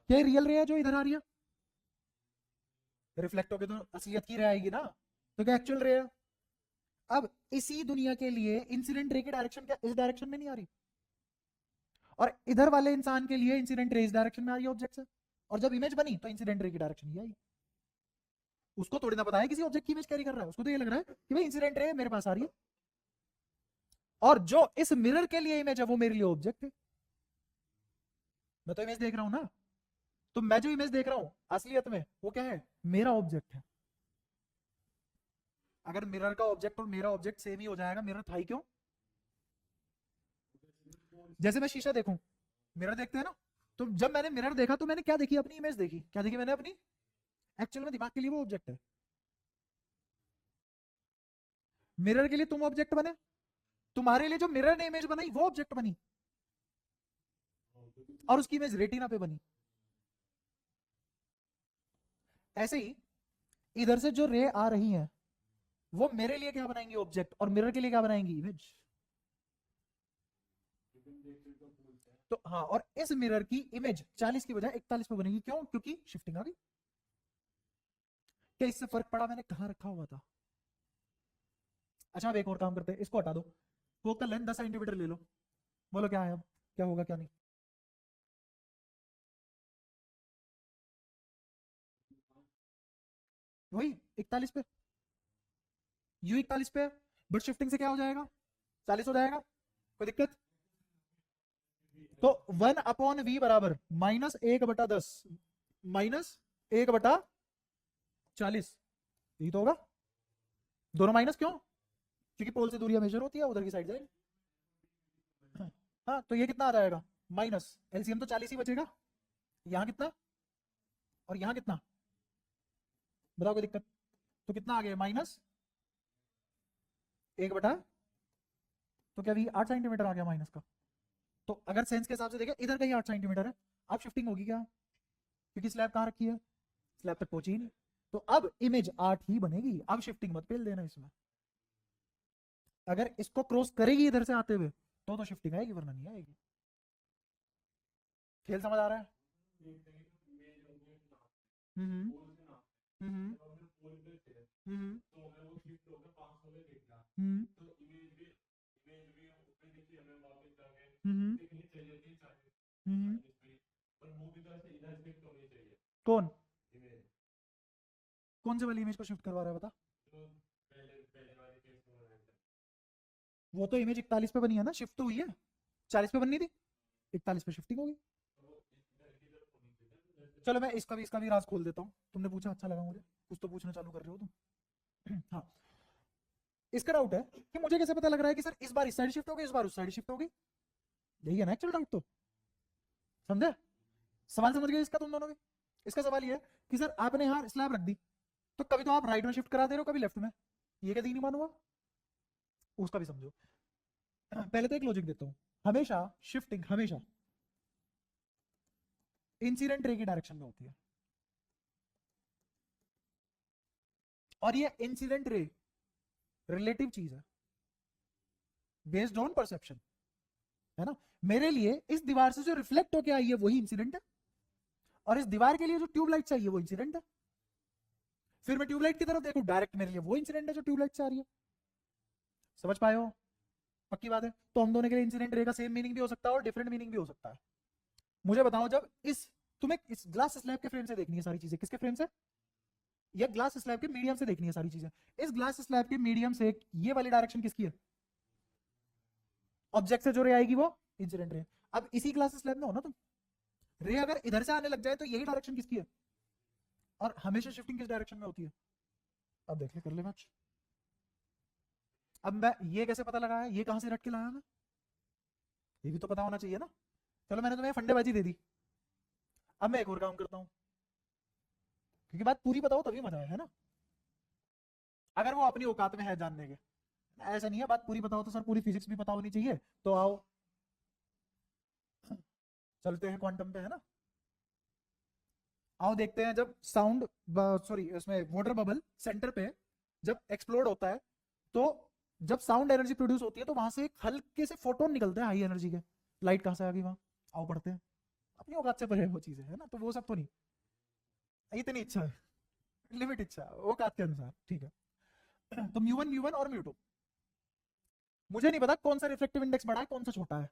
क्या रियल रे है जो इधर आ रही है? रिफ्लेक्ट होके तो असलियत की रे आएगी ना, तो क्या एक्चुअल रे है? अब इसी दुनिया के लिए इंसिडेंट रे की डायरेक्शन क्या इस डायरेक्शन में नहीं आ रही, और इधर वाले इंसान के लिए इंसिडेंट रे इस डायरेक्शन में आ रही है ऑब्जेक्ट से, और जब इमेज बनी तो इंसिडेंट रे की डायरेक्शन ही आई। उसको थोड़ी ना पता है किसी ऑब्जेक्ट की इमेज कैरी कर रहा है, उसको तो ये लग रहा है कि भाई इंसिडेंट रे मेरे पास आ रही है, और जो इस मिरर के लिए इमेज है वो मेरे लिए ऑब्जेक्ट है। मैं तो इमेज देख रहा हूं ना, तो मैं जो इमेज देख रहा हूं असलियत में वो क्या है? मेरा ऑब्जेक्ट है। अगर मिरर का ऑब्जेक्ट और मेरा ऑब्जेक्ट सेम ही हो जाएगा, मिरर था ही क्यों? जैसे मैं शीशा देखूं, मिरर देखते हैं ना, तो जब मैंने मिरर देखा तो मैंने क्या देखी? अपनी इमेज देखी। क्या देखी मैंने? अपनी। एक्चुअल में दिमाग के लिए वो ऑब्जेक्ट है, मिरर के लिए तुम ऑब्जेक्ट बने, तुम्हारे लिए जो मिरर ने इमेज बनाई वो ऑब्जेक्ट बनी, और उसकी इमेज रेटिना पे बनी। ऐसे ही इधर से जो रे आ रही है वो मेरे लिए क्या बनाएंगी? ऑब्जेक्ट, और मिरर के लिए क्या बनाएंगी? इमेज। तो हाँ, और इस मिरर की इमेज 40 की बजाय 41 पे बनेगी। क्यों? क्योंकि शिफ्टिंग आ गई। क्या इससे फर्क पड़ा मैंने कहाँ रखा हुआ था? अच्छा, अब एक और काम करते हैं, इसको हटा दो, फोकल लेंथ 10 सेंटीमीटर ले लो, बोलो क्या है अब, क्या होगा क्या नहीं? वही 41 पे, यू 41 पे, बट शिफ्टिंग से क्या हो जाएगा? 40 हो जाएगा। कोई दिक्कत? तो 1/v बराबर -1/10 -1/40, यही तो होगा। दोनों माइनस क्यों? क्योंकि पोल से दूरी मेजर होती है, उधर की साइड जाएगी। हाँ, तो ये कितना आ जाएगा? माइनस एलसीएम तो 40 ही बचेगा। यहाँ कितना और यहाँ कितना? बताओ, कोई दिक्कत? तो कितना आ गया? -1/, तो क्या भी 8 सेंटीमीटर आ गया माइनस का? तो अगर सेंस के हिसाब से देखें, इधर कहीं 8 सेंटीमीटर है, अब शिफ्टिंग होगी क्या? क्योंकि स्लैब कहाँ रखी है? स्लैब तक पहुंची ही नहीं। तो अब इमेज 8 ही बनेगी। अब शिफ्टिंग मत पेल देना इसमें। अगर इसको क्रॉस करेगी इधर से आते हुए तो शिफ्टिंग आएगी, वरना नहीं आएगी। खेल समझ आ रहा है? हम्म, हम्म, हम्म, हम्म, हम्म, हम्म। कौन? कौन से वाली इमेज को शिफ्ट करवा रहा है बता? वो तो इमेज 41 पे बनी है ना, शिफ्ट तो हुई है। 40 पे बननी थी, 41 पे शिफ्टिंग होगी। चलो मैं इसका भी राज खोल देता हूँ, तुमने पूछा अच्छा लगा मुझे, कुछ तो पूछना चालू कर रहे हो तुम। हाँ, इसका डाउट है कि मुझे कैसे पता लग रहा है कि सर इस बार इस साइड शिफ्ट होगी, इस बार उस साइड शिफ्ट होगी। यही है ना एक्चुअल डाउट तो। समझे? सवाल समझ गए इसका तुम दोनों भी? इसका सवाल ये है कि सर आपने यहाँ स्लैब रख दी, तो कभी तो आप राइट में शिफ्ट करा दे रहे हो, कभी लेफ्ट में। ये क्या नहीं मानूंगा? उसका भी समझो। पहले तो एक लॉजिक देता हूँ, हमेशा शिफ्टिंग हमेशा इंसिडेंट रे की डायरेक्शन में होती है, और ये इंसिडेंट रे रिलेटिव चीज है, बेस्ड ऑन परसेप्शन, है ना। मेरे लिए इस दीवार से जो रिफ्लेक्ट होके आई है वही इंसिडेंट है, और इस दीवार के लिए जो ट्यूबलाइट चाहिए वो इंसिडेंट है। फिर मैं ट्यूबलाइट की तरफ देखूं, डायरेक्ट मेरे लिए वो इंसिडेंट है जो ट्यूबलाइट से आ रही है। समझ पाए हो? पक्की बात है। तो हम दोनों के लिए इंसिडेंट रे का सेम मीनिंग भी हो सकता है और डिफरेंट मीनिंग भी हो सकता है। मुझे बताओ, जब इस तुम्हें इस ग्लास स्लैब के फ्रेम से देखनी है सारी चीजें, किसके फ्रेम से? या ग्लास स्लैब के मीडियम से देखनी है सारी चीजें। इस ग्लास स्लैब के मीडियम से ये वाली डायरेक्शन किसकी है? ऑब्जेक्ट से जो रे आएगी वो इंसिडेंट रे। अब इसी ग्लास स्लैब में हो ना तुम, रे अगर इधर से आने लग जाए तो यही डायरेक्शन किसकी है? और हमेशा शिफ्टिंग किस डायरेक्शन में होती है? अब देख ले, कर ले मैच। अब मैं ये कैसे पता लगाया, ये कहां से रट के लाया मैं? ये भी तो पता होना चाहिए ना। चलो मैंने तुम्हें फंडेबाजी दे दी, अब मैं एक और काम करता हूँ, क्योंकि बात पूरी बताओ तभी मजा है ना। अगर वो अपनी औकात में है जानने के, ऐसा नहीं है बात पूरी बताओ तो सर पूरी फिजिक्स भी पता होनी चाहिए। तो आओ चलते हैं क्वांटम पे, है ना। आओ देखते हैं, जब साउंड, सॉरी, इसमें वाटर बबल सेंटर पे जब एक्सप्लोड होता है तो जब साउंड एनर्जी प्रोड्यूस होती है तो वहां से एक हल्के से फोटोन निकलते हैं हाई एनर्जी के। लाइट कहां से आ गई वहां, आओ पढ़ते हैं। अपनी औकात से परे वो चीजें है ना, तो वो सब तो नहीं, इतनी इच्छा है, लिमिट इच्छा औकात के अनुसार, ठीक है। तो म्यू1 और म्यू2, मुझे नहीं पता कौन सा रिफ्लेक्टिव इंडेक्स बड़ा है कौन सा छोटा है,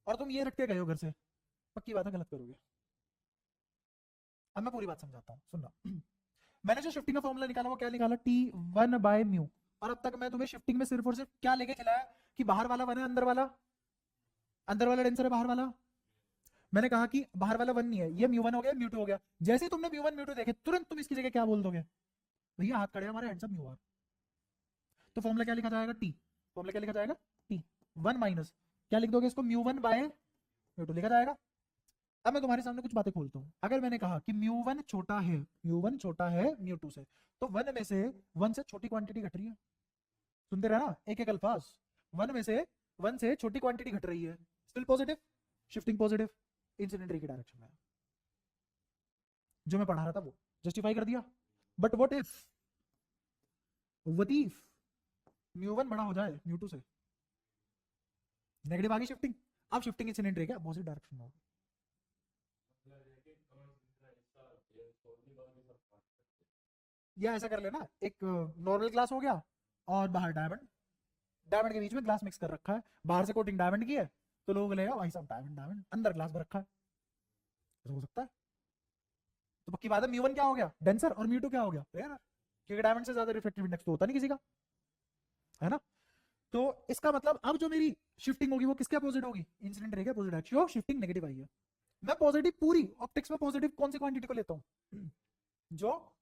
और तुम ये रख के गए हो घर से, पक्की बात है गलत करोगे। अब मैं पूरी बात समझाता हूँ, सुनना। मैंने जो शिफ्टिंग का फॉर्मूला निकाला वो क्या निकाला, T1/μ। और अब तक मैं तुम्हें शिफ्टिंग में सिर्फ और सिर्फ क्या लेके चलाया कि बाहर वाला 1 है अंदर वाला डेंसर है बाहर वाला। मैंने कहा कि बाहर वाला 1 नहीं है, ये म्यू1 हो गया म्यू2 हो गया। जैसे ही तुमने म्यू1 म्यू2 देखे तुरंत तुम इसकी जगह क्या बोल दोगे, भैया हाथ खड़े हमारे हैंड्स अप म्यू आर। तो फॉर्मूला क्या लिखा जाएगा, टी, फॉर्मूला क्या लिखा जाएगा, T1 माइनस क्या लिख दोगे इसको, म्यू1/म्यू2 लिखा जाएगा। अब मैं तुम्हारे सामने कुछ बातें खोलता हूँ। अगर मैंने कहा कि म्यू1 छोटा है म्यू2 से, तो 1 में से 1 से छोटी क्वांटिटी घट रही है। सुनते रहे ना एक एक अल्फाज, 1 से छोटी क्वांटिटी घट रही है, still positive, shifting positive, incident ray की डायरेक्शन में। जो मैं पढ़ा रहा था वो जस्टिफाई कर दिया। बट व्हाट इफ म्यू1 बड़ा हो जाए म्यू2 से, नेगेटिव आ गई शिफ्टिंग। अब शिफ्टिंग इंसिडेंट रे क्या अपोजिट डायरेक्शन में होगी। या ऐसा कर लेना, एक नॉर्मल ग्लास हो गया और बाहर डायमंड, डायमंड के बीच में ग्लास मिक्स कर रखा है, बाहर से कोटिंग डायमंड की है तो लोग लेगा भाई साहब डायमंड, अंदर ग्लास भर रखा है, ऐसा हो सकता है। तो पक्की बात है म्यू1 क्या हो गया डेंसर और म्यू2 क्या हो गया रेयर, क्योंकि डायमंड से ज्यादा रिफ्लेक्टिव इंडेक्स तो होता नहीं किसी का, है ना। तो इसका मतलब अब जो मेरी शिफ्टिंग होगी वो किसके अपोजिट होगी, इंसिडेंट रे के अपोजिट है। क्यों, शिफ्टिंग नेगेटिव आई है। मैं पॉजिटिव पूरी ऑप्टिक्स में पॉजिटिव कौन सी क्वांटिटी को लेता हूँ, जो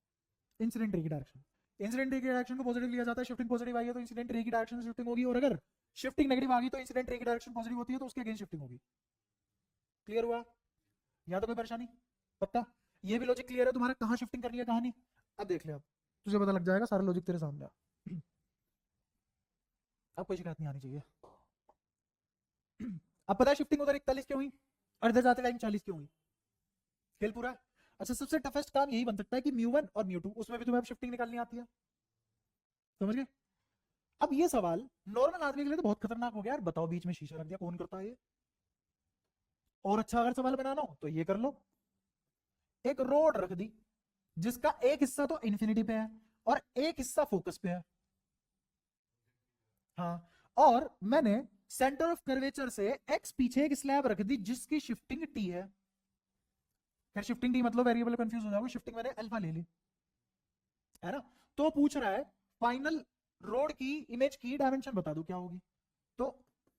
इंसिडेंट रे की डायरेक्शन, इंसिडेंट रे की डायरेक्शन को पॉजिटिव लिया जाता है। शिफ्टिंग पॉजिटिव आई है तो इंसिडेंट रे की डायरेक्शन शिफ्टिंग होगी, और अगर शिफ्टिंग नेगेटिव आ गई तो इंसिडेंट रे की डायरेक्शन पॉजिटिव होती है तो उसके अगेंस्ट शिफ्टिंग होगी। क्लियर हुआ, या तो कोई परेशानी, पक्का ये भी लॉजिक क्लियर है तुम्हारा, कहाँ शिफ्टिंग करनी है कहाँ नहीं। अब देख ले, अब तुझे पता लग जाएगा, सारा लॉजिक तेरे सामने। अब कोई शिकायत नहीं आनी चाहिए। अब पता है शिफ्टिंग उधर 41 क्यों हुई और इधर जाते टाइम 40 क्यों हुई, खेल पूरा है। अच्छा सबसे टफेस्ट काम यही बन सकता है कि म्यू1 और म्यू2 उसमें भी तुम्हें अब शिफ्टिंग निकालनी आती है, समझ गए। अब ये सवाल नॉर्मल आदमी के लिए तो बहुत खतरनाक हो गया यार, बताओ बीच में शीशा रख दिया कौन करता है ये। और अच्छा अगर सवाल बनाना हो तो ये कर लो, एक रोड रख दी जिसका एक हिस्सा तो इंफिनिटी पे है और एक हिस्सा फोकस पे है, हाँ, और मैंने सेंटर ऑफ कर्वेचर से एक्स पीछे एक स्लैब रख दी जिसकी शिफ्टिंग टी है। खैर शिफ्टिंग टी मतलब वेरिएबल कंफ्यूज हो जाओगे, शिफ्टिंग मैंने अल्फा ले ली, है ना। तो पूछ रहा है फाइनल रोड की इमेज की डायमेंशन बता दो क्या होगी। तो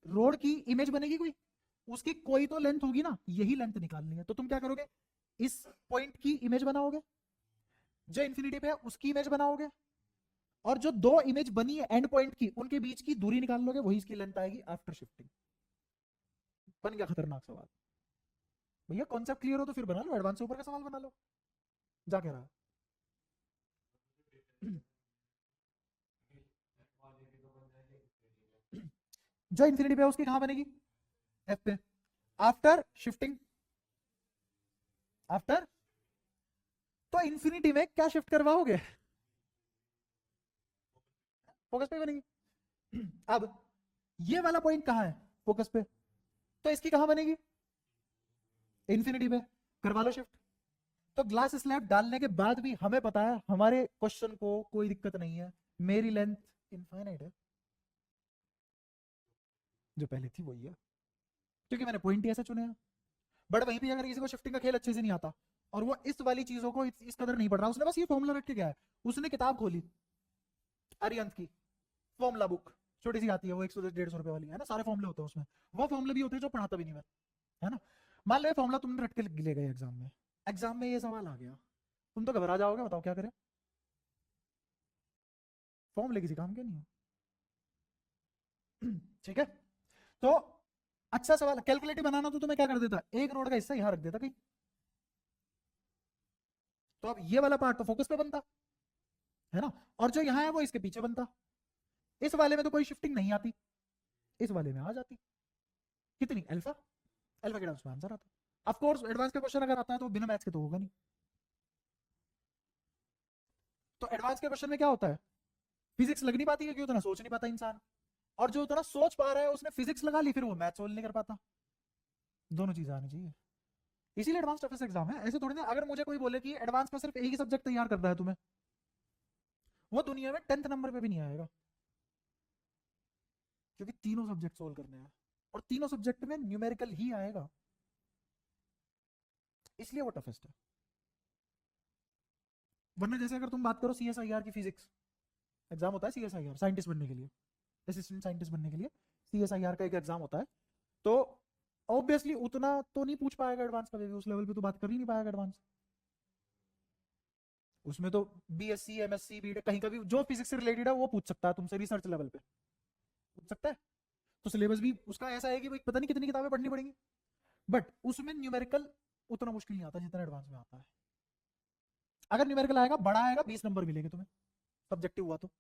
रोड की इमेज बनेगी कोई, उसकी कोई तो लेंथ होगी ना, यही लेंथ निकालनी है। तो तुम क्या करोगे, इस पॉइंट की इमेज बनाओगे, जो इंफिनिटी पे है उसकी इमेज बनाओगे, और जो दो इमेज बनी है एंड पॉइंट की उनके बीच की दूरी निकाल लोगे, वही इसकी लेंथ आएगी आफ्टर शिफ्टिंग। बन गया खतरनाक सवाल। भैया कॉन्सेप्ट क्लियर हो तो फिर बना लो, एडवांस से ऊपर का सवाल बना लो, जा क्या रहा है। जो इंफिनिटी पे है उसकी कहां बनेगी, एफ पे, आफ्टर शिफ्टिंग, आफ्टर। तो इंफिनिटी में क्या शिफ्ट करवाओगे, फोकस पे बनेगी। अब ये वाला पॉइंट कहां है, फोकस पे, तो इसकी कहां बनेगी, इंफिनिटी पे, करवा लो शिफ्ट। तो ग्लास स्लैब डालने के बाद भी हमें पता है हमारे क्वेश्चन को कोई दिक्कत नहीं है, मेरी लेंथ इनफाइनाइट है, जो पहले थी वही है, क्योंकि मैंने पॉइंट ही ऐसा चुने हैं। बट वहीं पे अगर किसी को शिफ्टिंग का खेल अच्छे से नहीं आता और वो इस वाली चीजों को इस कदर नहीं पढ़ रहा, उसने बस ये फॉर्मूला रख के गया है, उसने किताब खोली अरिहंत की फॉर्मूला बुक, छोटी सी आती है वो 100-150 रुपए वाली, है ना, सारे फॉर्मूले होते हैं उसमें, वो फॉर्मूले भी होते हैं जो पढ़ाता भी नहीं मैं, है ना। मान लो फॉर्मूला तुमने रट के ले गए एग्जाम में, एग्जाम में ये सवाल आ गया, तुम तो घबरा जाओगे, बताओ क्या करें, फॉर्मूले किसी काम के नहीं है। ठीक है, तो अच्छा सवाल, कैलकुलेटिव बनाना तो तुम्हें क्या कर देता, एक रोड का हिस्सा यहां रख देता कहीं, तो अब ये वाला पार्ट तो फोकस पे बनता, है ना, और जो यहाँ है वो इसके पीछे बनता। इस वाले में तो कोई शिफ्टिंग नहीं आती, इस वाले में आ जाती, कितनी, अल्फा, अल्फा के टर्म्स में आंसर आता। ऑफ कोर्स एडवांस का क्वेश्चन अगर आता है तो बिना मैथ्स के तो होगा नहीं। तो एडवांस के क्वेश्चन में क्या होता है, फिजिक्स लग नहीं पाती है, क्योंकि उतना सोच नहीं पाता इंसान, और जो उतना सोच पा रहा है उसने फिजिक्स लगा ली, फिर वो मैथ सोल्व नहीं कर पाता। दोनों चीजें आनी चाहिए, इसीलिए एडवांस टफेस्ट एग्जाम है। ऐसे थोड़ी ना अगर मुझे कोई बोले कि एडवांस में सिर्फ एक ही सब्जेक्ट तैयार करना है तुम्हें, वो दुनिया में 10th नंबर पे भी नहीं आएगा, क्योंकि तीनों सब्जेक्ट सोल्व करने हैं, और तीनों सब्जेक्ट में न्यूमेरिकल ही आएगा, इसलिए वो टफेस्ट है। वरना जैसे अगर तुम बात करो CSIR की, फिजिक्स एग्जाम होता है CSIR साइंटिस्ट बनने के लिए, असिस्टेंट साइंटिस्ट बनने के लिए CSIR का एक एग्जाम होता है, तो ऑब्वियसली उतना तो नहीं पूछ पाएगा एडवांस का भी, उस लेवल पे तो बात कर ही नहीं पाएगा एडवांस। उसमें तो BSc MSc BTech कहीं का भी जो फिजिक्स से रिलेटेड है वो पूछ सकता है तुमसे, रिसर्च लेवल पे पूछ सकता है। तो सिलेबस भी उसका ऐसा है कि भाई पता नहीं कितनी किताबें पढ़नी पड़ेंगी, बट उसमें न्यूमेरिकल उतना मुश्किल नहीं आता जितना एडवांस में आता है। अगर न्यूमेरिकल आएगा बड़ा आएगा 20 नंबर मिलेंगे तुम्हें, सब्जेक्टिव हुआ तो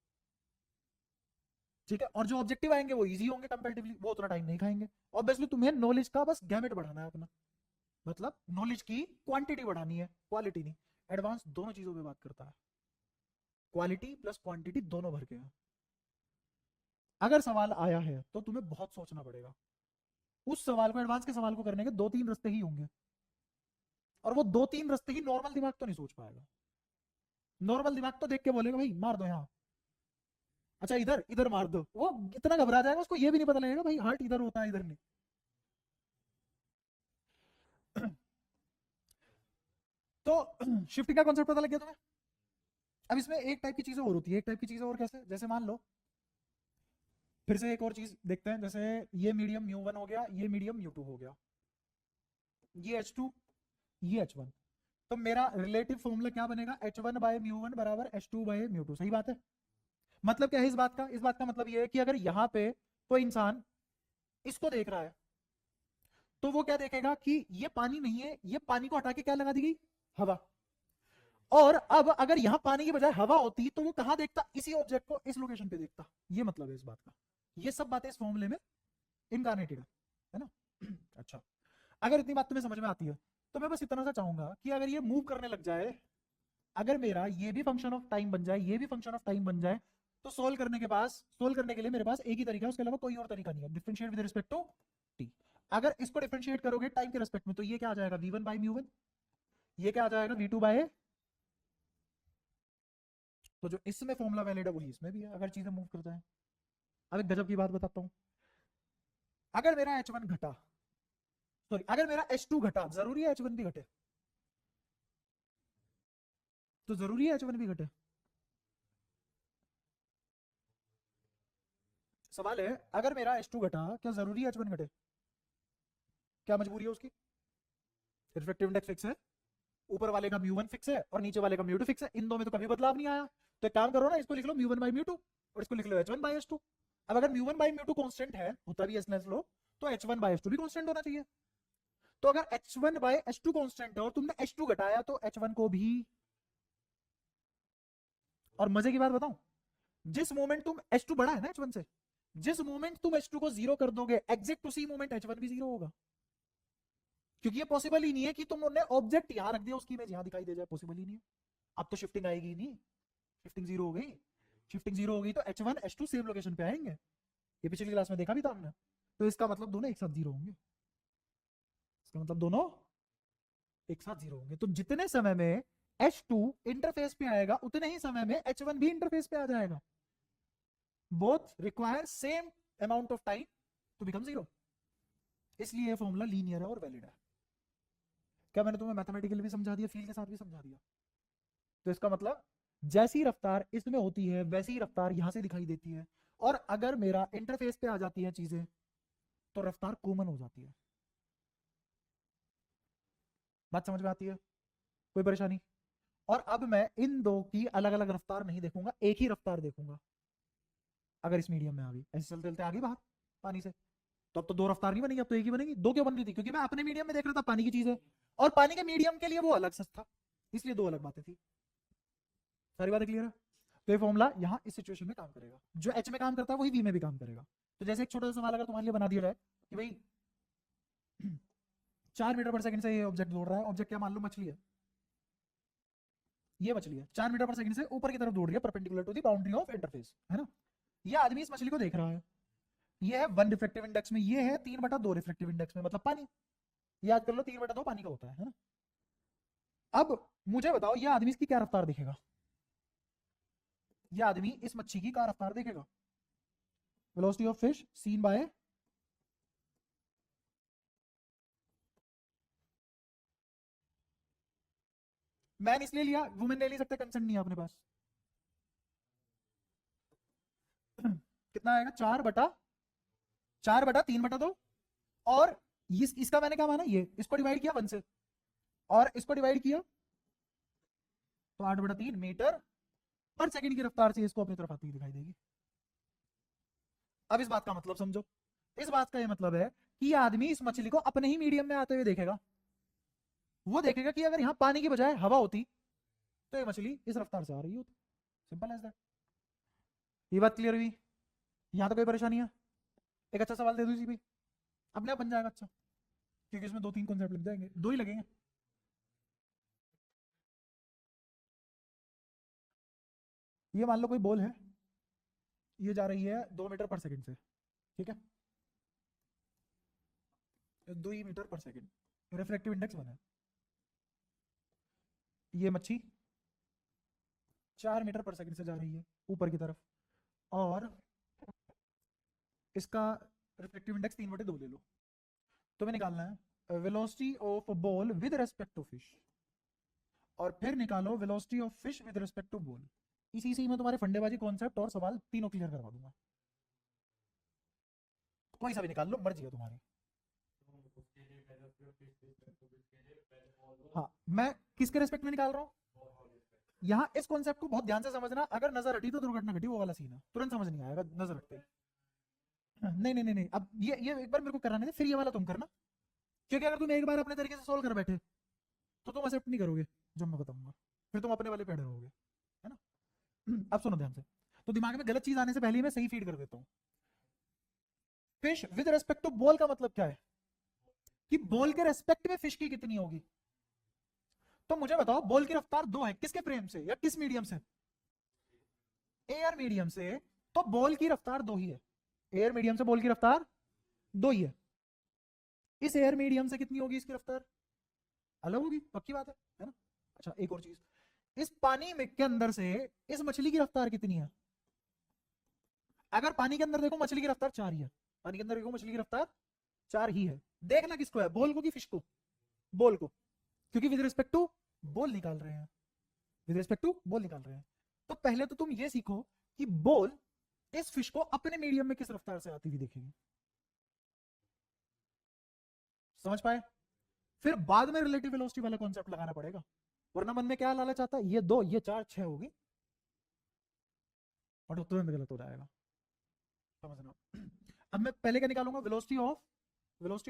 ठीक है, और जो ऑब्जेक्टिव आएंगे वो इजी होंगे कंपैरेटिवली, वो उतना टाइम नहीं खाएंगे। ऑब्वियसली तुम्हें नॉलेज का बस गैमेट बढ़ाना है अपना, मतलब नॉलेज की क्वांटिटी बढ़ानी है, क्वालिटी नहीं। एडवांस दोनों चीजों पे बात करता है, क्वालिटी प्लस क्वांटिटी दोनों भर के है। अगर सवाल आया है तो तुम्हें बहुत सोचना पड़ेगा, उस सवाल को, एडवांस के सवाल को करने के 2-3 रास्ते ही होंगे, और वो 2-3 रास्ते ही नॉर्मल दिमाग तो नहीं सोच पाएगा। नॉर्मल दिमाग तो देख के बोलेगा भाई मार दो यहाँ, अच्छा इधर इधर मार दो, वो इतना घबरा जाएगा उसको ये भी नहीं पता लगेगा भाई हार्ट इधर होता है इधर नहीं। तो शिफ्टिंग का कॉन्सेप्ट पता लग गया तुम्हें। अब इसमें एक टाइप की चीजें और होती है, एक टाइप की चीजें और कैसे, जैसे मान लो फिर से एक और चीज देखते हैं, जैसे ये मीडियम μ1 हो गया, ये मीडियम μ2 हो गया, ये H2 ये H1, तो मेरा रिलेटिव फॉर्मूला क्या बनेगा, H1 बाय μ1 बराबर H2 बाय μ2। सही बात है। मतलब क्या है इस बात का, इस बात का मतलब ये है कि अगर यहाँ पे कोई इंसान इसको देख रहा है, तो वो क्या देखेगा कि ये पानी नहीं है, ये पानी को हटा के क्या लगा दी गई, हवा। और अब अगर यहाँ पानी की बजाय हवा होती तो वो कहाँ देखता, इसी ऑब्जेक्ट को इस लोकेशन पे देखता। ये मतलब है इस बात का, ये सब बातें इस फॉर्मूले में इनकार्नेटेड है ना। अच्छा, अगर इतनी बात तुम्हें समझ में आती है तो मैं बस इतना सा चाहूंगा कि अगर ये मूव करने लग जाए, अगर मेरा ये भी फंक्शन ऑफ टाइम बन जाए, ये भी फंक्शन ऑफ टाइम बन जाए, तो सोल्व करने के लिए मेरे पास एक ही तरीका है, उसके अलावा कोई और तरीका नहीं है, differentiate with respect to t. अगर इसको डिफरेंशिएट करोगे टाइम के रिस्पेक्ट में, तो ये क्या आ जाएगा v1 बाई म्यू वन, ये क्या आ जाएगा v2 बाय, तो जो इसमें फॉर्मूला वैलिड है वही इसमें भी है, अगर चीजें मूव करता है। अब एक गजब की बात बताता हूं, अगर मेरा H1 घटा, सॉरी अगर मेरा H2 घटा, जरूरी है H1 भी घटे, तो जरूरी है H1 भी घटे। सवाल है अगर मेरा H2 घटा, क्या जरूरी है H1 घटे, क्या मजबूरी है उसकी, रिफ्लेक्टिव इंडेक्स फिक्स है, ऊपर वाले का μ1 फिक्स है और नीचे वाले का μ2 फिक्स है, इन दो में तो कभी बदलाव नहीं आया। तो एक काम करो ना, इसको लिख लो μ1 बाई μ2 और इसको लिख लो H1 बाई H2। अब अगर μ1 बाई μ2 कांस्टेंट है, होता भी एसनेस लो, तो H1 बाई H2 भी कांस्टेंट होना चाहिए। तो अगर H1 बाई H2 कांस्टेंट है और तुमने H2 घटाया, तो H1 को भी। और मजे की बात बताऊं, जिस मोमेंट तुम H2 बढ़ा है ना H1 से, जिस मोमेंट तुम H2 को जीरो कर दोगे, एग्जैक्ट उसी मोमेंट H1 भी जीरो होगा, क्योंकि ये पॉसिबल ही नहीं है कि तुमने ऑब्जेक्ट यहां रख दिया उसकी इमेज यहां दिखाई दे जाए, पॉसिबल ही नहीं है। अब तो शिफ्टिंग आएगी नहीं, शिफ्टिंग जीरो हो गई, शिफ्टिंग जीरो हो गई तो H1 H2 सेम लोकेशन पे आएंगे, ये पिछली क्लास में देखा भी था हमने। तो इसका मतलब दोनों एक साथ जीरो होंगे, इसका मतलब दोनों एक साथ जीरो होंगे। तो जितने समय में H2 इंटरफेस पे आएगा, उतने ही समय में H1 भी इंटरफेस पे आ जाएगा। Both require same amount of time to become zero, इसलिए फॉर्मूला लीनियर है और वैलिड है। क्या मैंने तुम्हें मैथमेटिकली भी समझा दिया, फील के साथ भी समझा दिया। तो इसका मतलब जैसी रफ्तार इसमें होती है वैसी ही रफ्तार यहां से दिखाई देती है, और अगर मेरा इंटरफेस पे आ जाती है चीजें, तो रफ्तार कॉमन हो जाती है। बात समझ में आती है, कोई परेशानी। और अब मैं इन दो की अलग अलग रफ्तार नहीं देखूंगा, एक ही रफ्तार देखूंगा। अगर इस मीडियम में आ गई, ऐसे चलते चलते आ गई बाहर पानी से, तो अब तो दो रफ्तार नहीं बनेगी, अब तो एक ही बनेगी। दो क्यों बन रही थी, क्योंकि मैं अपने मीडियम में देख रहा था पानी की चीज है, और पानी के मीडियम के लिए वो अलग सच था, इसलिए दो अलग बातें थी। सारी बातें क्लियर है। तो ये फॉर्मूला यहाँ इस सिचुएशन में काम करेगा, जो H में काम करता है वही V में भी काम करेगा। तो जैसे एक छोटा सा सवाल अगर तुम्हारे लिए बना दिया जाए कि भाई 4 मीटर पर सेकंड से ये ऑब्जेक्ट दौड़ रहा है, ऑब्जेक्ट क्या मान लो मछली है, ये मछली है 4 मीटर पर सेकंड से ऊपर की तरफ दौड़ रही है perpendicular to the boundary of interface, है ना। ये आदमी इस मछली को देख रहा है, ये है 1 रिफ्लेक्टिव इंडेक्स में, ये है 3/2 रिफ्लेक्टिव इंडेक्स में, मतलब पानी। याद कर लो 3/2 पानी का होता है ना। अब मुझे बताओ ये आदमी इसकी क्या रफ्तार देखेगा, ये आदमी इस मच्छी की क्या रफ्तार देखेगा। Velocity of fish seen by man इसलिए लिया, वुमेन ले सकते, कंसेंट नहीं है अपने पास। कितना आएगा 4/3/2 और इसका मैंने क्या माना, ये इसको डिवाइड किया 1 से और इसको डिवाइड किया तो 8/3 मीटर पर सेकंड की रफ्तार से इसको अपनी तरफ आती हुई दिखाई देगी। अब इस बात का मतलब समझो, इस बात का ये मतलब है कि ये आदमी इस मछली को अपने ही मीडियम में आते हुए देखेगा। वो देखेगा कि अगर यहाँ पानी की बजाय हवा होती तो ये मछली इस रफ्तार से आ रही होती। Simple as that. ये बात क्लियर हुई, यहाँ तो कोई परेशानी है। एक अच्छा सवाल दे दो इसी पे, अपने आप बन जाएगा अच्छा, क्योंकि इसमें 2-3 कॉन्सेप्ट लग जाएंगे, 2 ही लगेंगे। ये मान लो कोई बॉल है, ये जा रही है 2 मीटर पर सेकंड से, ठीक है, 2 ही metre per second, reflective index 1 है। ये मच्छी 4 मीटर पर सेकंड से जा रही है ऊपर की तरफ और इसका रिफ्लेक्टिव इंडेक्स 3/2 ले लो। तुम्हें निकालना है velocity of ball with respect to fish और फिर निकालो velocity of fish with respect to ball. इसी से मैं तुम्हारे फंडेबाजी कॉन्सेप्ट और सवाल तीनों क्लियर करवा दूंगा। कोई सा भी निकाल लो, मर्जी है तुम्हारी। हाँ, मैं किसके रेस्पेक्ट में निकाल रहा हूँ, यहाँ इस कॉन्सेप्ट को बहुत ध्यान से समझना। अगर नजर हटी तो दुर्घटना घटी, वो वाला सीन है, तुरंत समझ नहीं आएगा नजर हटते। नहीं नहीं नहीं नहीं, अब ये एक बार मेरे को कराने दे, फिर ये वाला तुम करना, क्योंकि अगर तुम एक बार अपने तरीके से सोल्व कर बैठे तो तुम एक्सेप्ट नहीं करोगे जब मैं बताऊंगा, फिर तुम अपने वाले पे अड़े रहोगे, है ना। अब सुनो ध्यान से, तो दिमाग में गलत चीज आने से पहले ही मैं सही फीड कर देता हूँ। Fish with respect to ball का मतलब क्या है कि बॉल के रेस्पेक्ट में फिश की कितनी होगी। तो मुझे बताओ बॉल की रफ्तार 2 है, किसके फ्रेम से या किस मीडियम से, एयर मीडियम से, तो बॉल की रफ्तार 2 ही है। एयर मीडियम से बॉल की रफ्तार 2 ही है। इस एयर मीडियम से कितनी होगी इसकी रफ्तार, अलग होगी, पक्की बात है ना। अच्छा एक और चीज, इस पानी में के अंदर से इस मछली की रफ्तार कितनी है। अगर पानी के अंदर देखो मछली की रफ्तार 4 ही है, पानी के अंदर देखो मछली की रफ्तार 4 ही है। देखना किसको है, बॉल को कि फिश को, बॉल को, क्योंकि विद रिस्पेक्ट टू बॉल निकाल रहे हैं, विद रिस्पेक्ट टू बॉल निकाल रहे हैं। तो पहले तो तुम ये सीखो कि बॉल इस फिश को अपने मीडियम में किस रफ्तार से आती हुई देखेगी, समझ पाए। फिर बाद में रिलेटिव वेलोसिटी वाला कॉन्सेप्ट लगाना पड़ेगा, वरना मन में क्या लालच आता है, ये 2 ये 4 6 होगी, और तुरंत गलत हो जाएगा, समझना। अब मैं पहले क्या निकालूंगा, velocity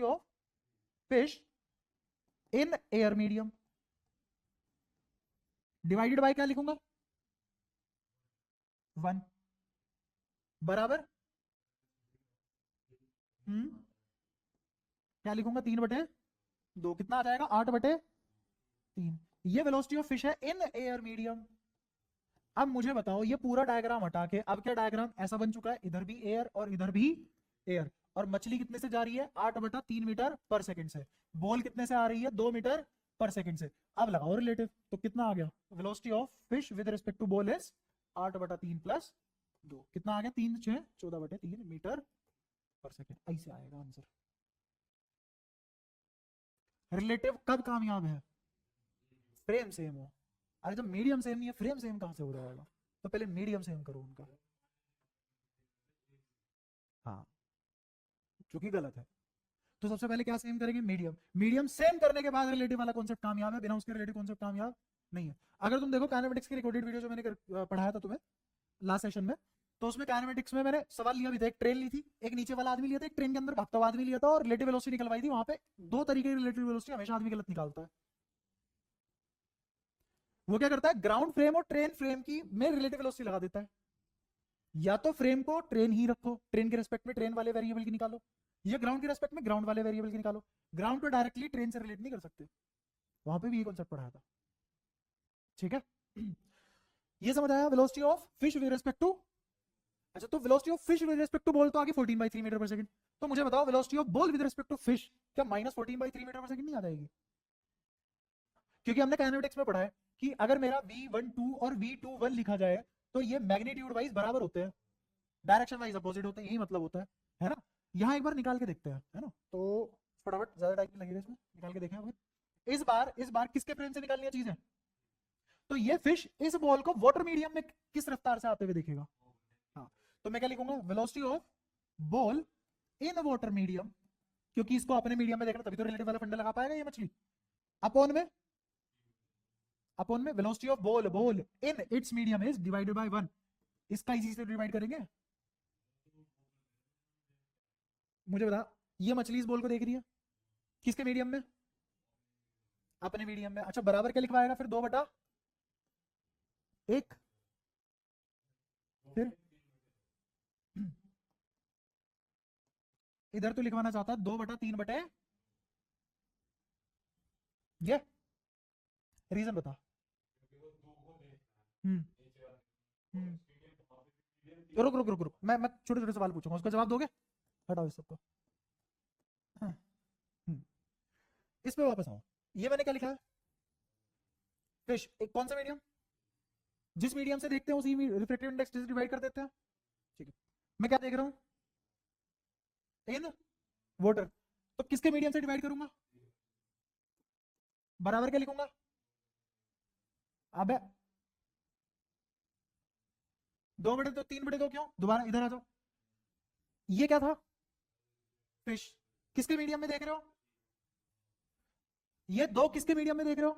of fish in air medium divided by क्या लिखूंगा 1 बराबर क्या लिखूंगा 3/2, कितना आ जाएगा 8/3। ये वेलोसिटी ऑफ फिश है इन एयर मीडियम। अब मुझे बताओ ये पूरा डायग्राम हटा के अब क्या डायग्राम ऐसा बन चुका है, इधर भी एयर और इधर भी एयर, और मछली कितने से जा रही है 8/3 मीटर पर सेकंड से, बॉल कितने से आ रही है 2 मीटर पर सेकंड से। अब लगाओ रिलेटिव, तो कितना आ गया, velocity of fish with respect to ball is 8/3 + 2, कितना आ गया 3 6 14/3 मीटर पर सेकंड। ऐसे आएगा आंसर। रिलेटिव कब कामयाब है, फ्रेम सेम हो। अरे जब मीडियम सेम नहीं है फ्रेम सेम कहां से हो जाएगा, तो पहले मीडियम सेम करो उनका, हाँ, जो कि गलत है। तो सबसे पहले क्या सेम करेंगे, मीडियम। मीडियम सेम करने के बाद रिलेटिव वाला कॉन्सेप्ट कामयाब है, बिना उसके रिलेटिव कॉन्सेप्ट कामयाब नहीं है। अगर तुम देखो काइनेमेटिक्स की रिकॉर्डेड वीडियो जो मैंने पढ़ाया था तुम्हें लास्ट सेशन में, तो उसमें काइनेमेटिक्स में मैंने सवाल लिया भी था, एक ट्रेन ली थी, एक नीचे वाला आदमी लिया था, एक ट्रेन के अंदर भागता हुआ आदमी लिया था, और रिलेटिव वेलोसिटी निकलवाई थी। वहां पे 2 तरीके की रिलेटिव वेलोसिटी हमेशा आदमी गलत निकालता है। वो क्या करता है, ग्राउंड फ्रेम और ट्रेन फ्रेम की में रिलेटिव वेलोसिटी लगा देता है। या तो फ्रेम को ट्रेन ही रखो, ट्रेन के रेस्पेक्ट में ट्रेन वाले वेरिएबल की निकालो, या ग्राउंड के रेस्पेक्ट में ग्राउंड वाले वेरिएबल की निकालो। ग्राउंड को डायरेक्टली ट्रेन से रिलेट नहीं कर सकते, वहां पे भी ये कॉन्सेप्ट पढ़ाया था, ठीक है। ये समझ आया velocity of fish with respect to. अच्छा तो velocity of fish with respect to ball तो आगे 14/3 मीटर पर सेकंड। तो मुझे बताओ velocity of ball with respect to fish क्या -14/3 मीटर पर सेकंड नहीं आ जाएगी? क्योंकि हमने काइनेमेटिक्स में पढ़ा है कि अगर मेरा v12 और v21 लिखा जाए तो ये मैग्नीट्यूड वाइज बराबर होते हैं, डायरेक्शन वाइज अपोजिट होते हैं, यही मतलब होता है ना। यहाँ एक बार निकाल के देखते हैं, है ना। तो फटाफट, ज्यादा टाइम लगेगा इसमें, निकाल के देखें। इस बार किसके फ्रेम से निकालनी है चीजें? तो ये फिश इस बॉल को वाटर मीडियम में किस रफ्तार से आते हुए देखेगा? हाँ, तो मैं क्या लिखूंगा? Velocity of ball in water medium, क्योंकि इसको अपने मीडियम में देखना तभी तो रिलेटिव वाला फंडा लगा पाएगा ये मछली। अपॉन में velocity of ball in its medium is divided by 1। इसका इसी से डिवाइड करेंगे। मुझे बता, ये मछली इस बॉल को देख रही है किसके मीडियम में? अपने मीडियम में। अच्छा बराबर क्या लिखवाएगा फिर? 2/1। फिर इधर तो लिखवाना चाहता 2/3 ये रीजन बता। हम्म हम्म रुक रुक रुक रुक, मैं छोटे छोटे सवाल पूछूंगा, उसका जवाब दोगे? हटाओ इस सबको। हाँ, इस पे वापस आओ। ये मैंने क्या लिखा है? फिश एक कौन सा मीडियम? जिस मीडियम से देखते हैं उसी रिफ्रैक्टिव इंडेक्स से डिवाइड कर देते हैं। ठीक है, मैं क्या देख रहा हूं? In water. तो किसके मीडियम से डिवाइड करूंगा? बराबर क्या लिखूंगा? अबे 2/3/2 क्यों? दोबारा इधर आ जाओ। ये क्या था? फिश। किसके मीडियम में देख रहे हो? ये दो किसके मीडियम में देख रहे हो?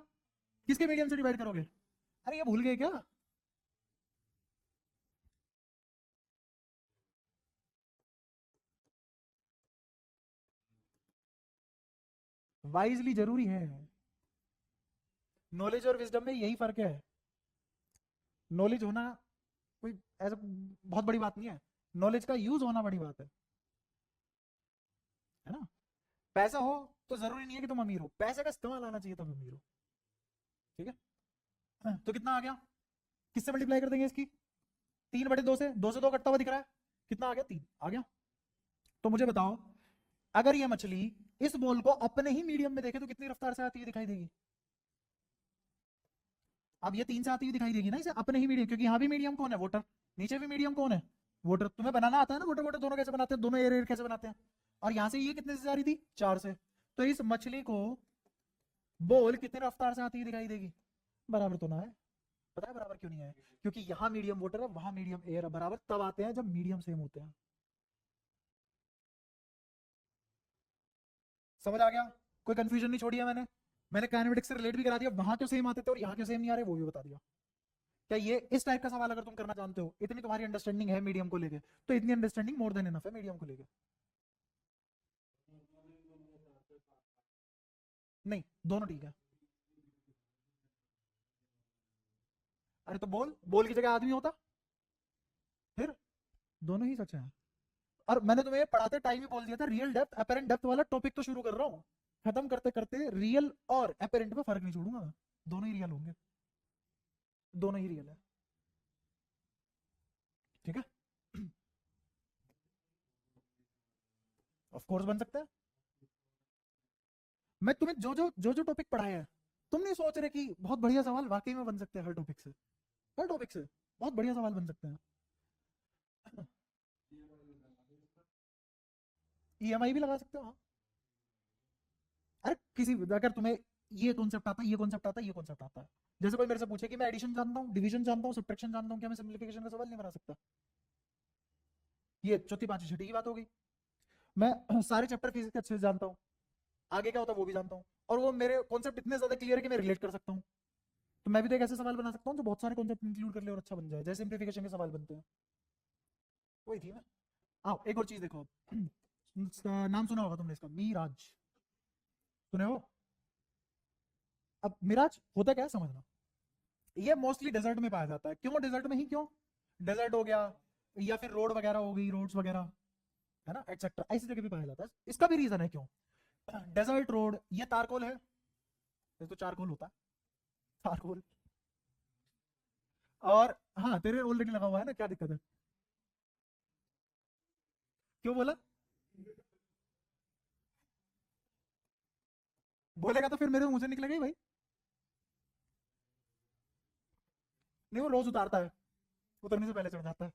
किसके मीडियम से डिवाइड करोगे? अरे ये भूल गए क्या? वाइजली जरूरी है। नॉलेज और विजडम में यही फर्क है। नॉलेज होना कोई ऐसा बहुत बड़ी बात नहीं है, नॉलेज का यूज होना बड़ी बात है ना। पैसा हो तो जरूरी नहीं है कि तुम अमीर हो, पैसे का इस्तेमाल आना चाहिए तब अमीर हो। ठीक है, तो कितना आ गया? किससे मल्टीप्लाई कर देंगे इसकी? 3/2 से, 2 कटता हुआ दिख रहा है, कितना आ गया? 3 आ गया। तो मुझे बताओ, अगर ये मछली इस बॉल को अपने ही मीडियम में देखे तो कितनी रफ्तार से आती हुई दिखाई देगी? अब ये 3 से आती हुई दिखाई देगी ना इसे अपने ही मीडियम, क्योंकि यहाँ भी मीडियम कौन है? वाटर। नीचे भी मीडियम कौन है? वाटर। तुम्हें बनाना आता है ना वाटर वाटर दोनों कैसे बनाते हैं, दोनों एयर एयर कैसे बनाते हैं। और यहाँ से ये कितने से जा रही थी? 4 से। तो इस मछली को बॉल कितने रफ्तार से आती हुई दिखाई देगी? बराबर तो ना है। पता है बराबर क्यों नहीं है? क्योंकि यहाँ मीडियम वाटर है, वहां मीडियम एयर है। बराबर तब आते हैं जब मीडियम सेम होते हैं। समझ आ गया? कोई कंफ्यूजन नहीं छोड़ी है मैंने। मैंने काइनेमेटिक्स से रिलेट भी करा दिया, वहां क्यों सेम आते थे और यहाँ क्यों सेम नहीं आ रहे वो भी बता दिया। क्या ये इस टाइप का सवाल अगर तुम करना जानते हो, इतनी तुम्हारी अंडरस्टैंडिंग है मीडियम को लेके, तो इतनी अंडरस्टैंडिंग मोर देन इनफ है मीडियम को लेके। नहीं, दोनों ठीक है। अरे तो बोल, बोल की जगह आदमी होता फिर। दोनों ही सच है। और मैंने तुम्हें पढ़ाते टाइम ही बोल दिया था, रियल डेप्थ अपेरेंट डेप्थ वाला टॉपिक तो शुरू कर रहा हूँ, खत्म करते करते रियल और अपेरेंट में फर्क नहीं छोड़ूंगा मैं। दोनों ही रियल होंगे, दोनों ही रियल है। ठीक है, ऑफ कोर्स बन सकता है। मैं तुम्हें जो जो टॉपिक पढ़ाया है, तुम नहीं सोच रहे कि बहुत बढ़िया सवाल वाकई में बन सकते हैं हर टॉपिक से। हर टॉपिक से बहुत बढ़िया सवाल बन सकते हैं। ईएमआई भी लगा सकते हो, हाँ। अरे किसी, अगर तुम्हें ये कॉन्सेप्ट आता है, ये कॉन्सेप्ट आता है, ये कॉन्सेप्ट आता है, जैसे कोई मेरे से पूछे कि मैं एडिशन जानता हूँ, डिवीजन जानता हूँ, सब्ट्रैक्शन जानता हूँ, क्या मैं सिंप्लीफिकेशन का सवाल नहीं बना सकता? ये चौथी पांचवी छठी की बात हो गई। मैं सारे चैप्टर फिजिक्स के अच्छे से जानता हूँ, आगे क्या होता है वो भी जानता हूँ, और वो मेरे कॉन्सेप्ट इतने ज्यादा क्लियर है कि मैं रिलेट कर सकता हूँ। तो मैं भी तो एक ऐसे सवाल बना सकता हूँ जो बहुत सारे कॉन्सेप्ट इंक्लूड कर ले और अच्छा बन जाए, जैसे सिंप्लीफिकेशन के सवाल बनते हैं। वही थी मैं। आओ एक और चीज देखो अब। इसका नाम सुना होगा तुमने, इसका मीराज सुने हो? अब मिराज होता क्या है समझना। ये मोस्टली डेजर्ट में पाया जाता है। क्यों डेजर्ट में ही? क्यों? डेजर्ट हो गया, या फिर रोड वगैरह हो गई, रोड्स वगैरह, है ना, एटसेट्रा, ऐसी जगह भी पाया जाता है। इसका भी रीजन है क्यों। डेजर्ट रोड, ये तारकोल है, ये तो चारकोल होता है, तारकोल। और हाँ तेरे ऑलरेडी लगा हुआ है ना, क्या दिक्कत है? क्यों बोला? बोलेगा तो फिर मेरे मुंह से निकलेगा ही भाई। नहीं वो रोज उतारता है, उतरने से पहले चढ़ जाता है।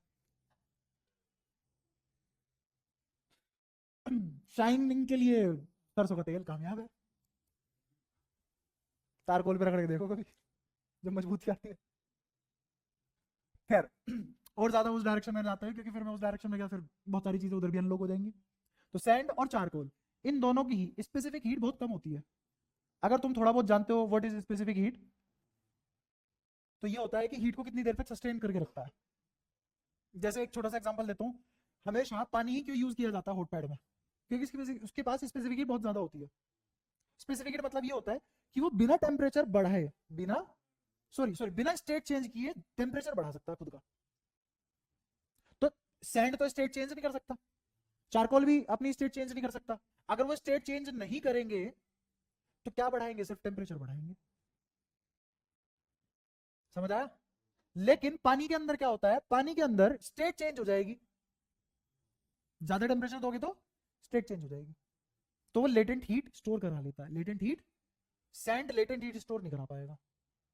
शाइनिंग के लिए सरसों का तेल कामयाब है। तारकोल पे रगड़ के देखो कभी, जब मजबूती आती है। खैर और ज्यादा उस डायरेक्शन में जाता है क्योंकि फिर मैं उस डायरेक्शन में गया फिर बहुत सारी चीजें उधर भी अनलॉक हो जाएंगी। तो सैंड और चारकोल, इन दोनों की ही स्पेसिफिक हीट बहुत कम होती है। अगर तुम थोड़ा बहुत जानते हो व्हाट इज स्पेसिफिक हीट, तो ये होता है कि हीट को कितनी देर तक सस्टेन करके रखता है। जैसे एक छोटा सा एग्जांपल देता हूँ, हमेशा पानी ही क्यों यूज किया जाता है हॉट पैड में? क्योंकि उसके पास स्पेसिफिक हीट बहुत ज्यादा होती है। स्पेसिफिक हीट मतलब ये होता है कि वो बिना टेम्परेचर बढ़ाए, बिना सॉरी सॉरी बिना स्टेट चेंज किए टेम्परेचर बढ़ा सकता है खुद का। तो सैंड तो स्टेट चेंज नहीं कर सकता, चारकोल भी अपनी स्टेट चेंज नहीं कर सकता। अगर वो स्टेट चेंज नहीं करेंगे तो क्या बढ़ाएंगे? सिर्फ टेम्परेचर बढ़ाएंगे। समझ आया? लेकिन पानी के अंदर क्या होता है? पानी के अंदर स्टेट चेंज हो जाएगी, ज्यादा टेम्परेचर दोगे तो स्टेट चेंज हो जाएगी। तो वो लेटेंट हीट स्टोर करा लेता है। Latent heat, sand latent heat store नहीं करा पाएगा।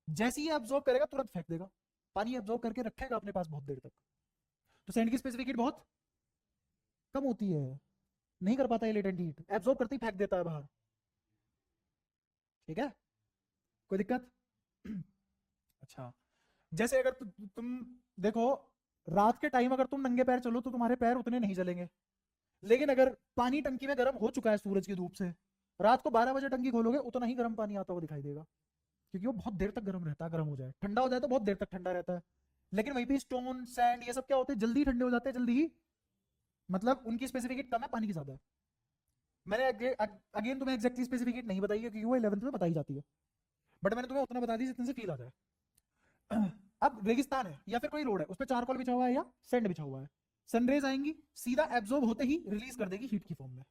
जैसे ही एब्जॉर्ब करेगा तुरंत फेंक देगा। पानी एब्जॉर्ब करके रखेगा अपने पास बहुत देर तक। तो सैंड की स्पेसिफिक हीट बहुत कम होती है, नहीं कर पाता है लेटेंट हीट, एब्जॉर्ब करते ही फेंक देता है बाहर। ठीक है, कोई दिक्कत? अच्छा, जैसे अगर तुम देखो, रात के टाइम अगर तुम नंगे पैर चलो तो तुम्हारे पैर उतने नहीं जलेंगे। लेकिन अगर पानी टंकी में गर्म हो चुका है सूरज की धूप से, रात को 12 बजे टंकी खोलोगे उतना ही गर्म पानी आता हुआ दिखाई देगा, क्योंकि वो बहुत देर तक गर्म रहता है। गर्म हो जाए, ठंडा हो जाए तो बहुत देर तक ठंडा रहता है। लेकिन वहीं पे स्टोन सैंड ये सब क्या होते हैं, जल्दी ठंडे हो जाते हैं, जल्दी ही। मतलब उनकी स्पेसिफिकेट कम है, पानी की ज्यादा है। मैंने अगेन तुम्हें एक्जैक्टली स्पेसिफिकेट नहीं बताई है क्योंकि वो 11th में बताई जाती है, बट मैंने तुम्हें उतना बता दी जितने से फील आ जाए। अब रेगिस्तान है या फिर कोई रोड है, उस पर चारकोल बिछा हुआ है या सैंड बिछा हुआ है, सनरेज आएंगी, सीधा एब्जॉर्ब होते ही रिलीज कर देगी हीट की फॉर्म में।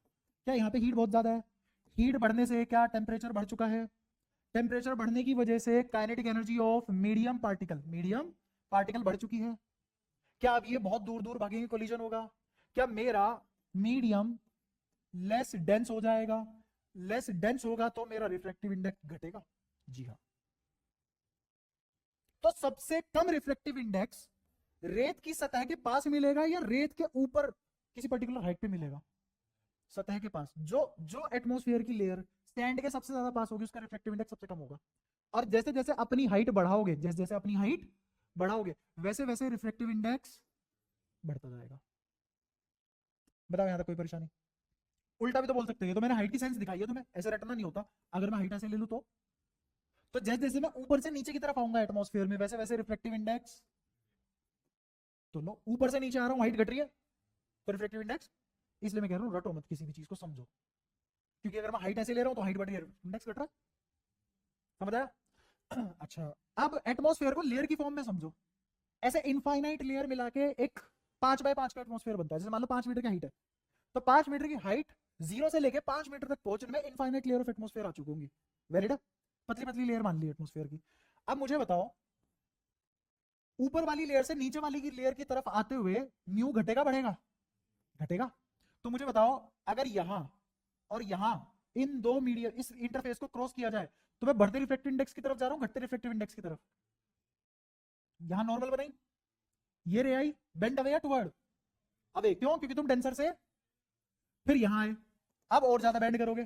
क्या यहाँ पे हीट बहुत ज्यादा है? हीट बढ़ने से क्या टेम्परेचर बढ़ चुका है? टेम्परेचर बढ़ने की वजह से kinetic energy of medium particle बढ़ चुकी है। क्या अब ये बहुत दूर दूर भागेंगे, कोलिजन होगा? क्या मेरा मीडियम लेस डेंस हो जाएगा? लेस डेंस होगा तो मेरा रिफ्रैक्टिव इंडेक्स घटेगा। जी हाँ। तो सबसे कम रिफ्लेक्टिव इंडेक्स रेत की सतह के पास मिलेगा या रेत के ऊपर किसी पर्टिकुलर हाइट पे मिलेगा? सतह के पास। जो जो एटमॉस्फेयर की लेयर सैंड के सबसे ज्यादा पास होगी उसका रिफ्लेक्टिव इंडेक्स सबसे कम होगा। और जैसे जैसे अपनी हाइट बढ़ाओगे, जैसे जैसे अपनी हाइट बढ़ाओगे वैसे वैसे रिफ्लेक्टिव इंडेक्स बढ़ता जाएगा। बताओ यहां तक कोई परेशानी? उल्टा भी तो बोल सकते हैं, तो मैंने हाइट की सेंस दिखाई है तुम्हें, ऐसे रटना नहीं होता। अगर मैं हाइट ऐसे ले लूं तो जैसे जैसे मैं ऊपर से नीचे की तरफ आऊंगा एटमॉस्फेयर में वैसे वैसे रिफ्लेक्टिव इंडेक्स, तो लो ऊपर से नीचे आ रहा हूँ हाइट घट रही है, तो रिफ्लेक्टिव इंडेक्स। इसलिए मैं कह रहा हूँ रटो मत, किसी भी चीज को समझो, क्योंकि अगर मैं हाइट ऐसे ले रहा हूँ तो हाइट बढ़ रही है, इंडेक्स घट रहा है। समझ आया? अच्छा, अब एटमॉस्फेयर को लेयर की फॉर्म में समझो। ऐसे इनफाइनाइट लेयर मिला के एक 5x5 का एटमॉस्फेयर बनता है। जैसे मान लो 5 मीटर की हाइट है, तो 5 मीटर की हाइट 0 से लेके 5 मीटर तक पहुंचने में इनफाइनाइट लेयर ऑफ एटमॉस्फेयर आ चुकी होंगी। वैलिड है? पतली पतली लेयर मान ली एटमॉस्फेयर की। अब मुझे बताओ, ऊपर वाली लेयर से नीचे वाली की लेयर की तरफ आते हुए म्यू घटेगा बढ़ेगा? घटेगा। तो मुझे बताओ, अगर यहां और यहां इन दो मीडियम इस इंटरफेस को क्रॉस किया जाए तो मैं बढ़ते रिफ्लेक्टिव इंडेक्स की तरफ जा रहा हूं घटते रिफ्लेक्टिव इंडेक्स की तरफ? यहां नॉर्मल बनाई, ये रे आई बेंड अवे या टुवर्ड अवे, क्यों? क्योंकि तुम डेंसर से फिर यहां आए, अब और ज्यादा बेंड करोगे,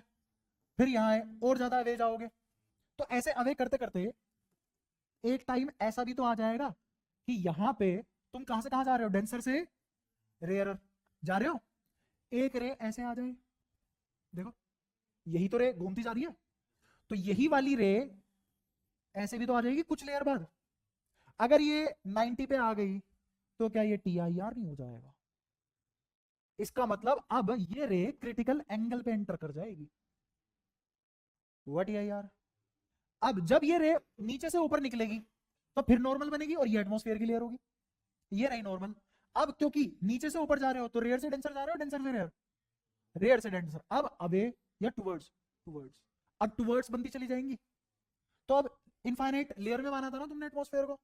फिर यहां आए और ज्यादा अवे जाओगे। तो ऐसे अवे करते करते एक टाइम ऐसा भी तो आ जाएगा कि यहां पे तुम कहां से कहां जा रहे हो, डेंसर से रेयरर जा रहे हो, एक रे ऐसे आ जाए, देखो यही तो रे घूमती जा रही है, तो यही वाली रे ऐसे भी तो आ जाएगी कुछ लेयर बाद। अगर ये 90 पे आ गई तो क्या ये TIR नहीं हो जाएगा? इसका मतलब अब ये रे क्रिटिकल एंगल पे एंटर कर जाएगी। हुआ TIR। अब जब ये रे नीचे से ऊपर निकलेगी तो फिर नॉर्मल बनेगी और ये एटमॉस्फेयर की लेयर होगी, ये रही नॉर्मल। अब क्योंकि नीचे से ऊपर जा रहे हो तो रेयर से डेंसर जा रहे हो, डेंसर से रेयर, रेयर से डेंसर, अब अवे या टुवर्ड्स, टुवर्ड्स, अब टुवर्ड्स बनती चली जाएंगी। तो अब इनफाइनाइट लेयर में माना था ना तुमने एटमॉस्फेयर को,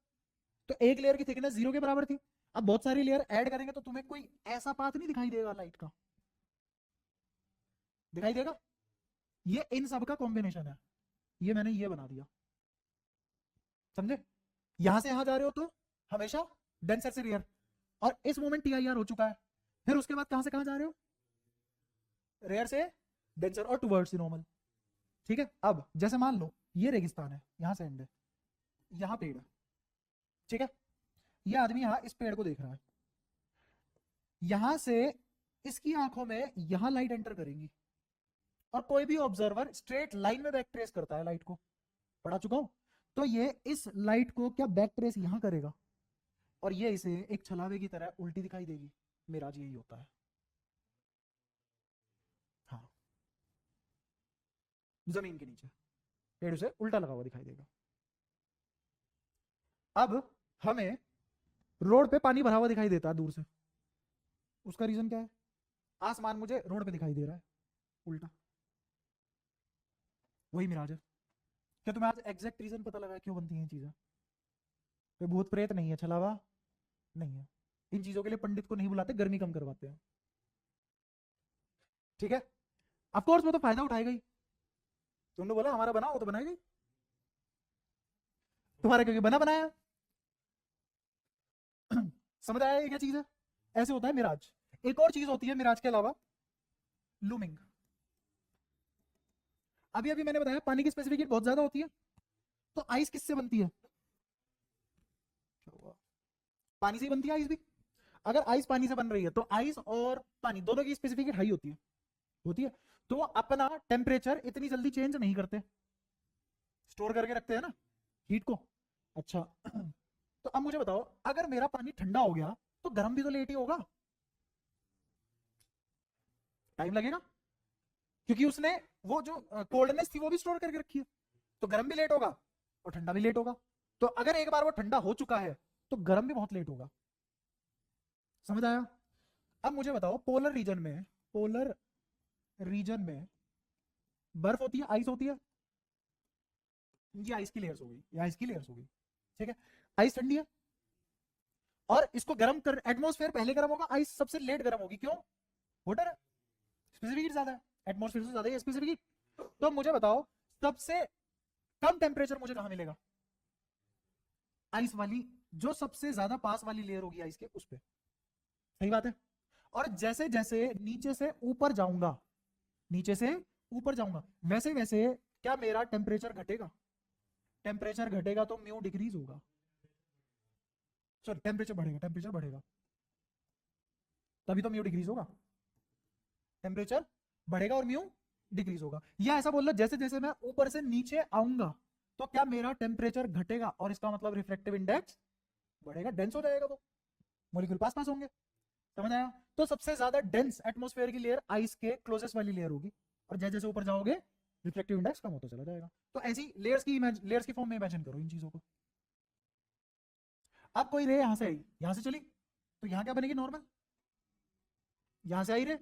तो एक लेयर की थिकनेस 0 के बराबर थी। अब बहुत सारी लेयर ऐड करेंगे तो तुम्हें कोई ऐसा पाथ नहीं दिखाई देगा लाइट का, दिखाई देगा? ये इन सब का कॉम्बिनेशन है, ये मैंने ये बना दिया, समझे? यहां से यहां जा रहे हो तो हमेशा डेंसर से रेयर, और इस मोमेंट टीआईआर हो चुका है, फिर उसके बाद कहां से कहां जा रहे हो? रेयर से डेंसर और टुवर्ड्स नॉर्मल। ठीक है, अब जैसे मान लो ये रेगिस्तान है, यहां से एंड है, यहां पेड़ है, ठीक है? ये आदमी यहां इस पेड़ को देख रहा है, यहां से इसकी आंखों में यहां लाइट एंटर करेंगी, और कोई भी ऑब्जर्वर स्ट्रेट लाइन में बैक ट्रेस करता है लाइट को, पढ़ा चुका हूं। तो ये इस लाइट को क्या बैक ट्रेस यहां करेगा, और ये इसे एक छलावे की तरह उल्टी दिखाई देगी। मिराज यही होता है। हाँ, जमीन के नीचे पेड़ उसे उल्टा लगा हुआ दिखाई देगा। अब हमें रोड पे पानी भरा हुआ दिखाई देता है दूर से, उसका रीजन क्या है? आसमान मुझे रोड पे दिखाई दे रहा है उल्टा, वही मिराज है। क्या तुम्हें आज एग्जैक्ट रीजन पता लगा क्यों बनती हैं चीजें? कोई भूत प्रेत नहीं है, छलावा नहीं है, इन चीजों के लिए पंडित को नहीं बुलाते, गर्मी कम करवाते हैं। ठीक है, ऑफ कोर्स वो तो फायदा उठाएगा ही, तुमने बोला हमारा बनाओ तो बनाएगा ही, तुम्हारा क्योंकि बना बनाया। समझ आया ये क्या चीज है? ऐसे होता है मिराज। एक और चीज होती है मिराज के अलावा, लूमिंग। अभी अभी मैंने बताया पानी की स्पेसिफिक हीट बहुत ज्यादा होती है, तो आइस किससे बनती है? पानी से ही बनती है आइस भी। अगर आइस पानी से बन रही है तो आइस और पानी दोनों की स्पेसिफिक हीट हाई होती है, तो वो अपना टेम्परेचर इतनी जल्दी चेंज नहीं करते, स्टोर करके रखते हैं ना हीट को। अच्छा, तो अब मुझे बताओ, अगर मेरा पानी ठंडा हो गया तो गर्म भी तो लेट ही होगा, टाइम लगेगा, क्योंकि उसने वो जो कोल्डनेस थी वो भी स्टोर करके रखी है, तो गर्म भी लेट होगा और ठंडा भी लेट होगा। तो अगर एक बार वो ठंडा हो चुका है तो गर्म भी बहुत लेट होगा। समझ आया? अब मुझे बताओ, पोलर रीजन में बर्फ होती है, आइस होती है, ये आइस की लेयर्स हो गई, ये आइस की लेयर्स हो गई, ठीक है? आइस ठंडी है और इसको गर्म कर, एटमॉस्फेयर पहले गर्म होगा, आइस सबसे लेट गर्म होगी, क्यों? होटर है, स्पेसिफिक हीट ज्यादा है, एटमॉस्फेयर से ज्यादा है स्पेसिफिक हीट। तो मुझे बताओ, सबसे कम टेम्परेचर मुझे कहां मिलेगा? आइस वाली, जो सबसे ज्यादा पास वाली लेयर होगी आइस के, उस पे। सही बात है। और जैसे जैसे नीचे से ऊपर जाऊंगा, नीचे से ऊपर जाऊंगा, वैसे वैसे क्या मेरा टेम्परेचर घटेगा? टेम्परेचर घटेगा तो म्यू डिक्रीज होगा, सॉरी टेम्परेचर बढ़ेगा, टेम्परेचर बढ़ेगा तभी तो म्यू डिक्रीज होगा, टेम्परेचर बढ़ेगा और म्यू डिक्रीज होगा। या ऐसा बोल लो, जैसे जैसे मैं ऊपर से नीचे आऊंगा तो क्या मेरा टेम्परेचर घटेगा, और इसका मतलब रिफ्लेक्टिव इंडेक्स बढ़ेगा, डेंस हो जाएगा, वो मॉलिक्यूल पास पास होंगे। समझ आया? तो सबसे ज्यादा डेंस एटमॉस्फेयर की लेयर आइस के क्लोजेस्ट वाली लेयर होगी, और जैसे जैसे ऊपर जाओगे रिफ्लेक्टिव इंडेक्स कम होता चला जाएगा। तो ऐसी लेयर्स की फॉर्म में इमेजिन करो इन चीजों को। अब कोई रे यहां से आई, यहां से चली, तो यहां क्या बनेगी? नॉर्मल। यहां से आई रे,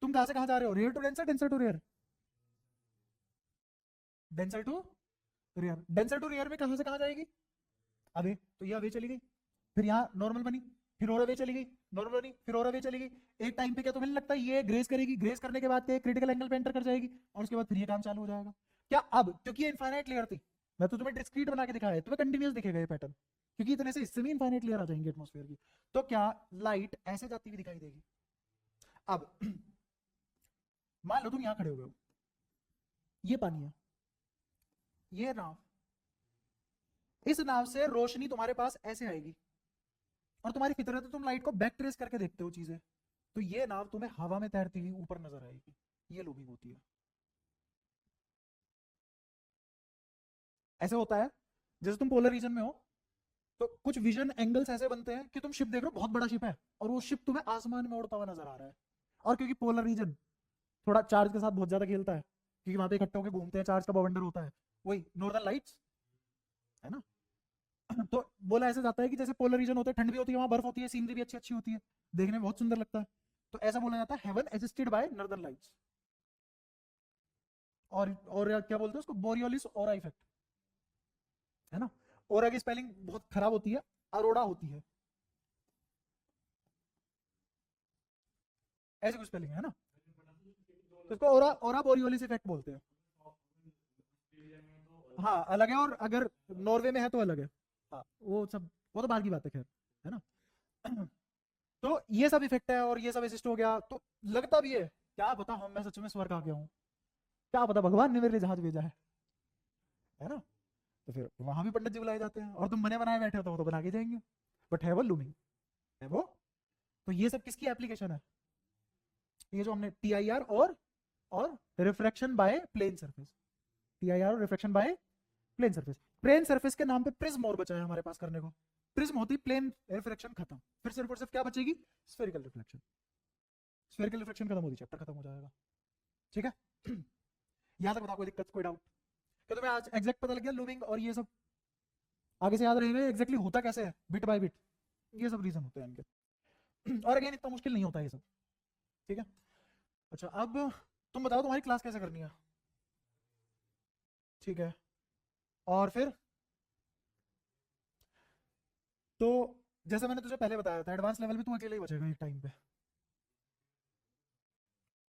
तुम कहां से कहां जा रहे हो? Rare to denser, denser to rare, denser to rare. Denser to rare में कहां से कहां जाएगी? अबे, तो ये अबे चली गई, फिर यहाँ नॉर्मल बनी, फिर और अवे चली गई, नॉर्मल बनी, फिर और अवे चली गई। एक टाइम पे क्या तुम्हें लगता है ये ग्रेस करेगी? ग्रेस करने के बाद क्रिटिकल एंगल पे एंटर कर जाएगी, और उसके बाद फिर ये काम चालू हो जाएगा। क्या अब, क्योंकि ये इनफाइनाइट लेयर थी, मैं तो तुम्हें डिस्क्रीट बना के दिखाया है, तुम्हें कंटिन्यूस दिखेगा ये पैटर्न, क्योंकि इतने से इससे भी इनफाइनाइट लेयर आ जाएंगे एटमॉस्फेयर की। तो क्या लाइट ऐसे जाती हुई दिखाई देगी? अब मान लो तुम यहां खड़े हो गए हो, ये पानी है, ये नाव, इस नाव से रोशनी तुम्हारे पास ऐसे आएगी, और तुम्हारी फितरत है तुम लाइट को बैक ट्रेस करके देखते हो चीजें, तो ये नाव तुम्हें हवा में तैरती हुई ऊपर नजर आएगी। ये लूमिंग होती है। ऐसे होता है जैसे तुम पोलर रीजन में हो, तो कुछ विजन एंगल्स ऐसे बनते हैं कि तुम शिप देख रहे हो, बहुत बड़ा शिप है, और वो शिप तुम्हें आसमान में उड़ता हुआ नजर आ रहा है। और क्योंकि पोलर रीजन थोड़ा चार्ज के साथ बहुत ज्यादा खेलता है, क्योंकि वहां पे इकट्ठे होकर घूमते हैं, चार्ज का बवंडर होता है, वही नॉर्दर्न लाइट्स है ना। तो बोला ऐसे जाता है कि जैसे पोलर रीजन होता है, ठंड भी होती है, वहां बर्फ होती है, सीनरी भी अच्छी अच्छी होती है, देखने में बहुत सुंदर लगता है, तो ऐसा बोला जाता है heaven assisted by northern lights. और क्या बोलते हैं उसको? बोरियोलिस ओरा इफेक्ट, है ना। ओरा की स्पेलिंग बहुत खराब होती है, अरोड़ा होती है, ऐसे कुछ स्पेलिंग है ना। तो इसको ओरा ओरा बोरियोलिस इफेक्ट बोलते हैं। हाँ अलग है, और अगर नॉर्वे में है तो अलग है। हाँ वो सब, वो तो बात की बात है, खैर, है ना। तो ये सब इफेक्ट है और ये सब असिस्ट हो गया, तो लगता भी है क्या पता हम मैं सच में स्वर्ग आ गया हूँ, क्या पता भगवान ने मेरे लिए जहाज भेजा है ना। तो फिर वहां भी पंडित जी बुलाए जाते हैं, और तुम बने बनाए बैठे हो तो वो तो बना के जाएंगे, बट है वो लूमिंग, है वो। तो ये सब किसकी एप्लीकेशन है, ये जो हमने टी आई आर और refraction by plane surface, T I R और refraction by plane surface. Plane surface के नाम पे प्रिज्म और बचा है हमारे पास करने को। प्रिज्म होती प्लेन रिफ्रैक्शन खत्म, फिर सिर्फ और सिर्फ क्या बचेगी, स्फेरिकल रिफ्लेक्शन। स्फेरिकल रिफ्लेक्शन खत्म होती, चैप्टर खत्म हो जाएगा। ठीक है। यहाँ तक बताओ, कोई दिक्कत, कोई डाउट? क्या तुम्हें आज एग्जैक्ट पता लग गया लूमिंग और ये सब आगे से याद रहेगा एग्जैक्टली होता कैसे है, बिट बाय बिट, ये सब रीजन होते हैं इनके। और अगेन इतना मुश्किल नहीं होता ये सब। ठीक है। अच्छा अब तुम बताओ तुम्हारी क्लास कैसे करनी है। ठीक है, और फिर तो जैसे मैंने तुझे पहले बताया था, एडवांस लेवल भी तू अकेले ही बचेगा एक टाइम पे।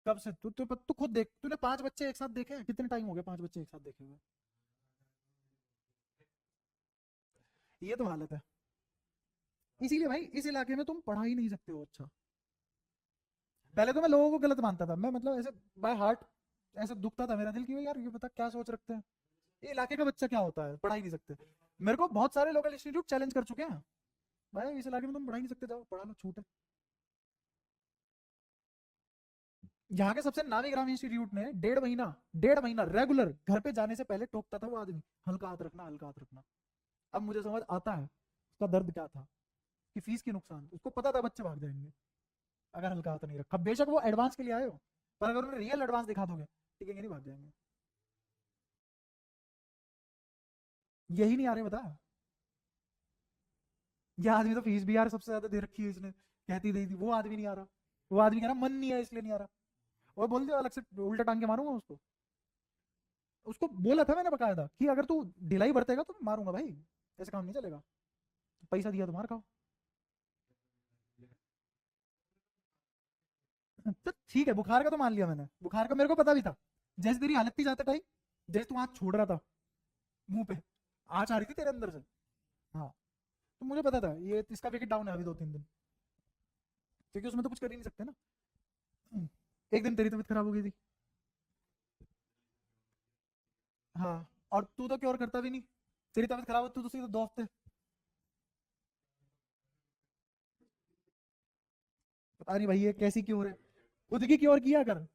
कब से तू खुद देख, तूने 5 बच्चे एक साथ देखे हैं? कितने टाइम हो गया 5 बच्चे एक साथ देखे हुए? ये तो हालत है। इसीलिए भाई इस इलाके में तुम पढ़ा ही नहीं सकते हो अच्छा। पहले तो मैं लोगों को गलत मानता था, मैं मतलब ऐसे बाय हार्ट ऐसे दुखता था मेरा दिल कि यार ये पता क्या सोच रखते हैं, ये इलाके का बच्चा क्या होता है, पढ़ा ही नहीं सकते। मेरे को बहुत सारे लोकल इंस्टीट्यूट चैलेंज कर चुके हैं, भाई इस इलाके में तुम पढ़ा ही नहीं सकते, जाओ पढ़ा लो, छूट है। यहाँ के सबसे नामी ग्रामी इंस्टीट्यूट ने 1.5 महीना रेगुलर घर पे जाने से पहले टोकता था वो आदमी, हल्का हाथ रखना, हल्का हाथ रखना। अब मुझे समझ आता है उसका दर्द क्या था, कि फीस की नुकसान, उसको पता था बच्चे भाग जाएंगे अगर हल्का हाथ नहीं रखा। बेशक वो एडवांस के लिए आए हो, पर अगर उन्हें रियल एडवांस दिखा दोगे टिकेंगे नहीं, भाग जाएंगे। यही नहीं आ रहे, बता। ये आदमी तो फीस भी यार सबसे ज्यादा दे रखी है इसने, कहती नहीं थी, वो आदमी नहीं आ रहा, वो आदमी कह रहा मन नहीं है इसलिए नहीं आ रहा। और बोल दिया अलग से, उल्टा टांग के मारूंगा उसको। उसको बोला था मैंने बकायदा कि अगर तू ढिलाई बरतेगा तो मैं मारूंगा भाई, ऐसे काम नहीं चलेगा, पैसा दिया तुम्हारा खाओ। तो ठीक है, बुखार का तो मान लिया मैंने, बुखार का मेरे को पता भी था, जैसे तेरी हालत थी जाते टाइम, जैसे तू हाथ छोड़ रहा था मुंह पे, आँच आ रही थी तेरे अंदर से। हाँ, तो मुझे पता था ये इसका विकेट डाउन है अभी 2-3 दिन, क्योंकि उसमें तो कुछ कर ही नहीं सकते ना। एक दिन तेरी तबीयत खराब हो गई थी। हाँ, और तू तो क्योर करता भी नहीं, तेरी तबीयत खराब होती तो सीधे 2 हफ्ते। पता नहीं भाई ये कैसी क्योर है, खुद की क्योर किया कर,